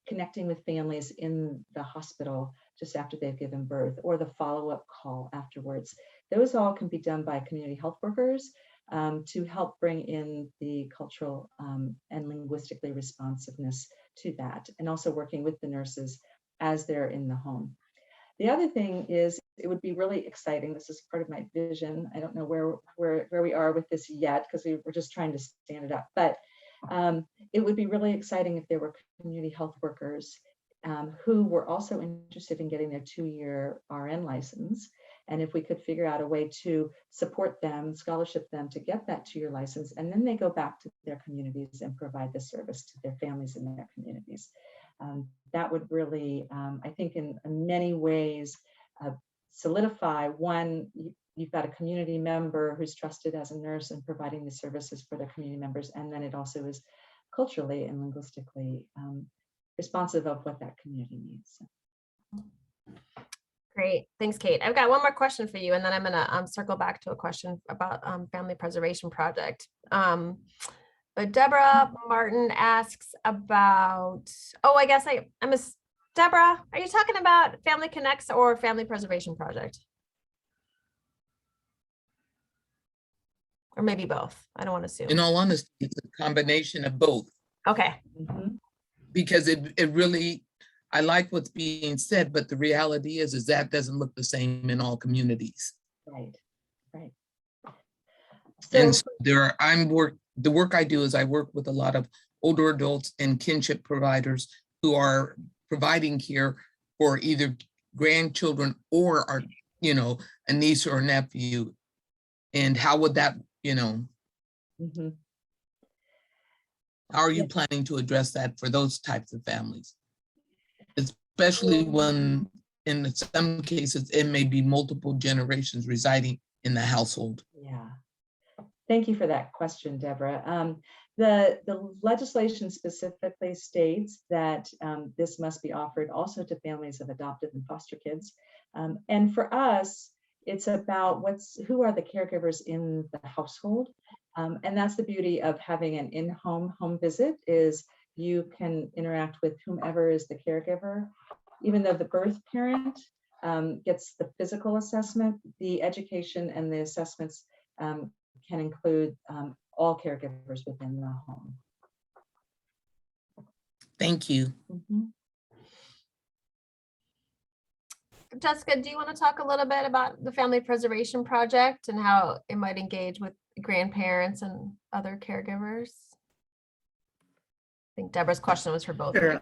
connecting with families in the hospital just after they've given birth, or the follow-up call afterwards. Those all can be done by community health workers to help bring in the cultural and linguistically responsiveness to that, and also working with the nurses as they're in the home. The other thing is, it would be really exciting. This is part of my vision. I don't know where we are with this yet, because we're just trying to stand it up. But it would be really exciting if there were community health workers who were also interested in getting their 2-year RN license. And if we could figure out a way to support them, scholarship them to get that 2-year license, and then they go back to their communities and provide the service to their families in their communities. That would really, I think, in many ways, solidify, one, you've got a community member who's trusted as a nurse and providing the services for their community members, and then it also is culturally and linguistically responsive of what that community needs. Great, thanks, Kate. I've got one more question for you, and then I'm gonna circle back to a question about Family Preservation Project. But Deborah Martin asks about, I guess Deborah, are you talking about Family Connects or Family Preservation Project? Or maybe both. I don't want to assume. In all honesty, it's a combination of both. Okay. Because it really, I like what's being said, but the reality is that doesn't look the same in all communities. Right, right. And so the work I do is I work with a lot of older adults and kinship providers who are providing care for either grandchildren or are, you know, a niece or a nephew? And how would that, you know, how are you planning to address that for those types of families? Especially when in some cases, it may be multiple generations residing in the household. Yeah. Thank you for that question, Deborah. The legislation specifically states that this must be offered also to families of adopted and foster kids. And for us, it's about who are the caregivers in the household. And that's the beauty of having an in-home home visit, is you can interact with whomever is the caregiver. Even though the birth parent gets the physical assessment, the education and the assessments can include all caregivers within the home. Thank you. Jessica, do you want to talk a little bit about the Family Preservation Project and how it might engage with grandparents and other caregivers? I think Deborah's question was for both. Sure.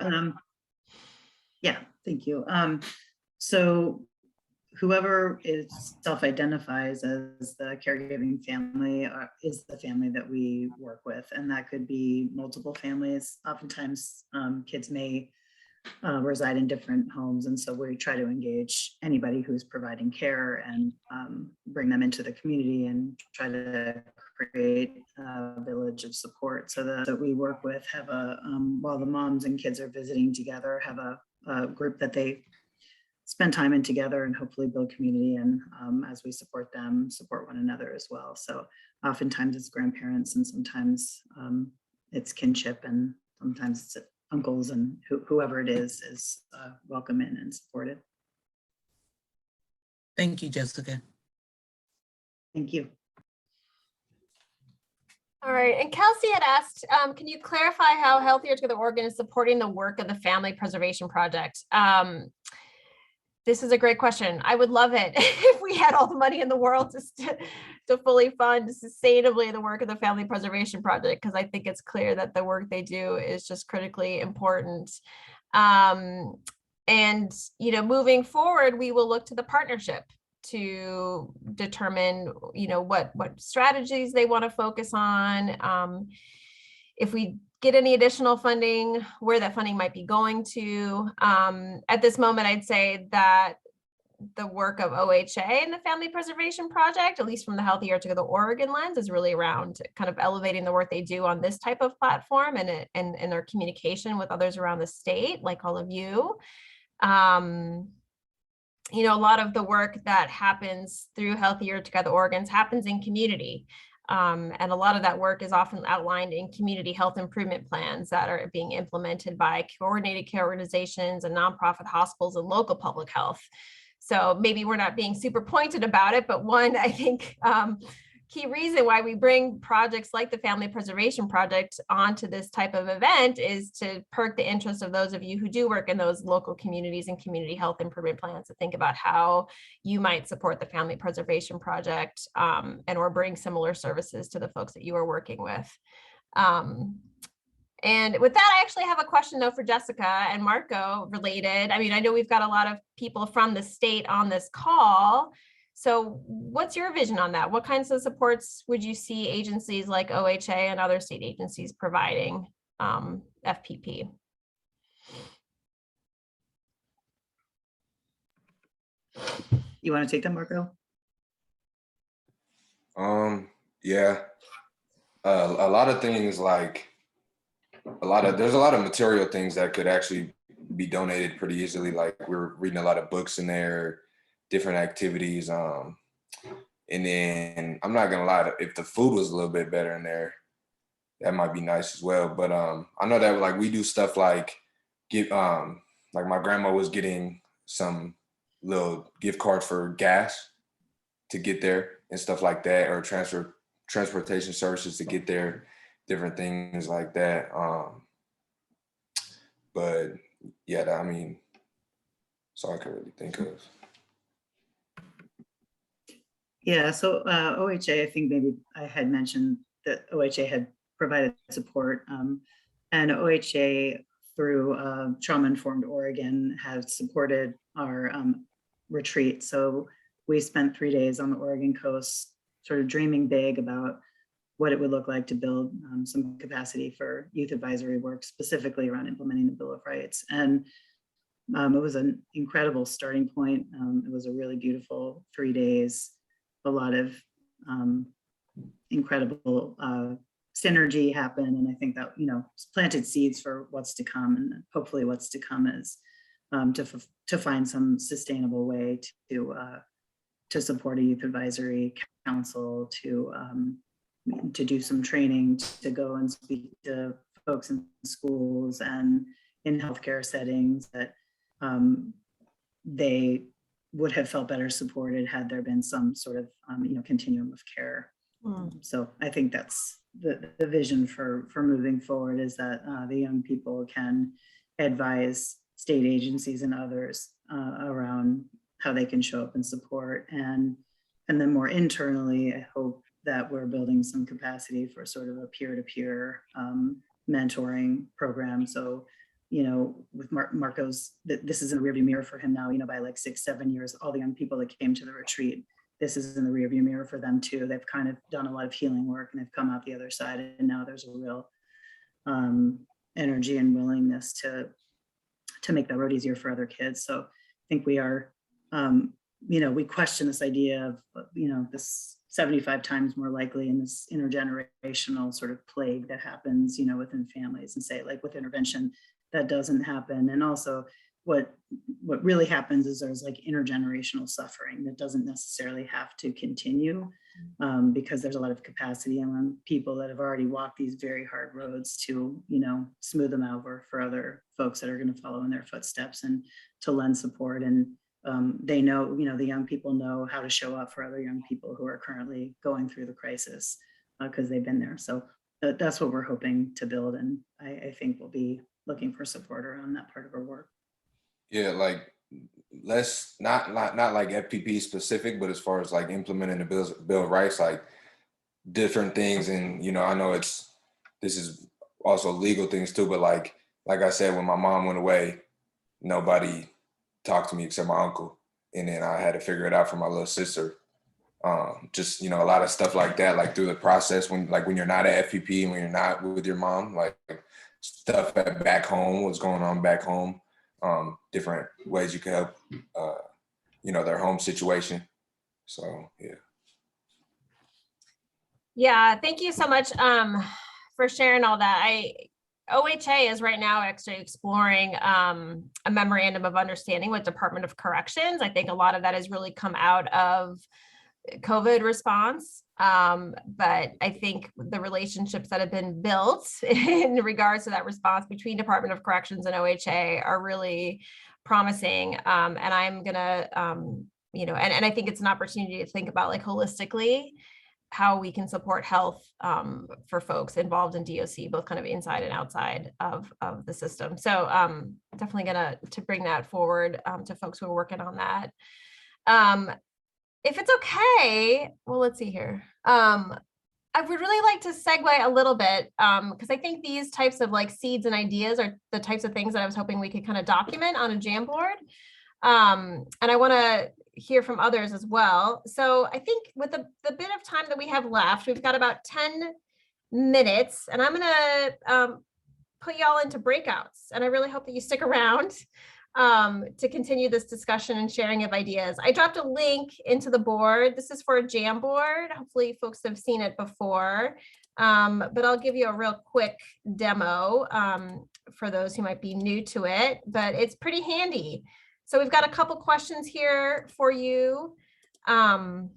Yeah, thank you. So whoever self-identifies as the caregiving family is the family that we work with, and that could be multiple families. Oftentimes, kids may reside in different homes, and so we try to engage anybody who's providing care and bring them into the community and try to create a village of support. So that we work with have while the moms and kids are visiting together, have a group that they spend time in together and hopefully build community, and as we support them, support one another as well. So oftentimes it's grandparents, and sometimes it's kinship, and sometimes it's uncles, and whoever it is welcome in and supported. Thank you, Jessica. Thank you. All right, and Kelsey had asked, can you clarify how Healthier Together Oregon is supporting the work of the Family Preservation Project? This is a great question. I would love it if we had all the money in the world to fully fund sustainably the work of the Family Preservation Project, because I think it's clear that the work they do is just critically important. And, you know, moving forward, we will look to the partnership to determine, you know, what strategies they want to focus on. If we get any additional funding, where that funding might be going to. At this moment, I'd say that the work of OHA and the Family Preservation Project, at least from the Healthier Together Oregon lens, is really around kind of elevating the work they do on this type of platform and their communication with others around the state, like all of you. You know, a lot of the work that happens through Healthier Together Oregon happens in community. And a lot of that work is often outlined in community health improvement plans that are being implemented by coordinated care organizations and nonprofit hospitals and local public health. So maybe we're not being super pointed about it, but one, I think, key reason why we bring projects like the Family Preservation Project onto this type of event is to perk the interest of those of you who do work in those local communities and community health improvement plans, to think about how you might support the Family Preservation Project and or bring similar services to the folks that you are working with. And with that, I actually have a question though for Jessica and Marco related. I mean, I know we've got a lot of people from the state on this call. So what's your vision on that? What kinds of supports would you see agencies like OHA and other state agencies providing FPP? You want to take that, Marco? Yeah. A lot of things, like there's a lot of material things that could actually be donated pretty easily. Like we're reading a lot of books in there, different activities. And then I'm not gonna lie, if the food was a little bit better in there, that might be nice as well. But I know that like we do stuff like like my grandma was getting some little gift cards for gas to get there and stuff like that, or transportation services to get there, different things like that. But yeah, I mean, that's all I can really think of. Yeah, so OHA, I think maybe I had mentioned that OHA had provided support, and OHA through Trauma-Informed Oregon have supported our retreat. So we spent 3 days on the Oregon coast, sort of dreaming big about what it would look like to build some capacity for youth advisory work, specifically around implementing the Bill of Rights. And it was an incredible starting point. It was a really beautiful 3 days, a lot of incredible synergy happened. And I think that, planted seeds for what's to come. And hopefully what's to come is to find some sustainable way to support a youth advisory council, to do some training, to go and speak to folks in schools and in healthcare settings that they would have felt better supported had there been some sort of continuum of care. So I think that's the vision for moving forward, is that the young people can advise state agencies and others around how they can show up and support. And then more internally, I hope that we're building some capacity for sort of a peer-to-peer mentoring program. So, with Marco's, this is in the rearview mirror for him now, by like 6-7 years, all the young people that came to the retreat, this is in the rearview mirror for them too. They've kind of done a lot of healing work and they've come out the other side. And now there's a real energy and willingness to make that road easier for other kids. So I think we are, we question this idea of, this 75 times more likely in this intergenerational sort of plague that happens, within families, and say, like, with intervention, that doesn't happen. And also what really happens is there's like intergenerational suffering that doesn't necessarily have to continue, because there's a lot of capacity among people that have already walked these very hard roads to, smooth them over for other folks that are going to follow in their footsteps, and to lend support. And they know, the young people know how to show up for other young people who are currently going through the crisis, because they've been there. So that's what we're hoping to build. And I think we'll be looking for support around that part of our work. Yeah, like less, not like FPP specific, but as far as like implementing the Bill of Rights, like different things. And, I know this is also legal things too, but like I said, when my mom went away, nobody talked to me except my uncle. And then I had to figure it out for my little sister. Just, a lot of stuff like that, like through the process, when you're not at FPP and when you're not with your mom, like stuff at back home, what's going on back home, different ways you can help, their home situation. So, yeah. Yeah, thank you so much for sharing all that. OHA is right now actually exploring a memorandum of understanding with Department of Corrections. I think a lot of that has really come out of COVID response. But I think the relationships that have been built in regards to that response between Department of Corrections and OHA are really promising. And I'm gonna, and I think it's an opportunity to think about, like, holistically how we can support health for folks involved in DOC, both kind of inside and outside of the system. So definitely to bring that forward to folks who are working on that. If it's okay, well, let's see here. I would really like to segue a little bit, because I think these types of like seeds and ideas are the types of things that I was hoping we could kind of document on a Jamboard. And I want to hear from others as well. So I think with the bit of time that we have left, we've got about 10 minutes, and I'm going to put y'all into breakouts. And I really hope that you stick around to continue this discussion and sharing of ideas. I dropped a link into the board. This is for a Jamboard. Hopefully folks have seen it before, but I'll give you a real quick demo for those who might be new to it, but it's pretty handy. So we've got a couple questions here for you. One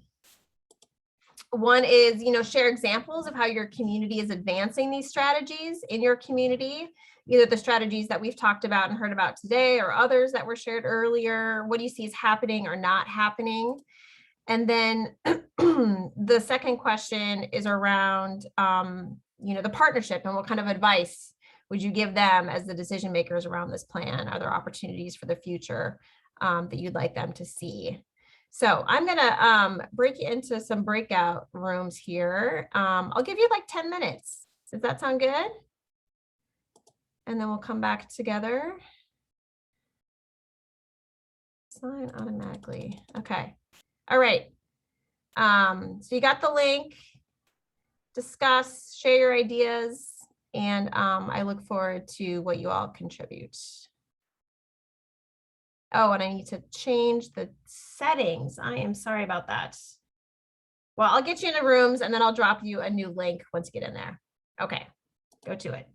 is, share examples of how your community is advancing these strategies in your community, either the strategies that we've talked about and heard about today or others that were shared earlier. What do you see is happening or not happening? And then the second question is around, the partnership, and what kind of advice would you give them as the decision makers around this plan? Are there opportunities for the future that you'd like them to see? So I'm gonna break you into some breakout rooms here. I'll give you like 10 minutes. Does that sound good? And then we'll come back together. Sign automatically. Okay. All right. So you got the link. Discuss, share your ideas, and I look forward to what you all contribute. Oh, and I need to change the settings. I am sorry about that. Well, I'll get you in the rooms and then I'll drop you a new link once you get in there. Okay, go to it.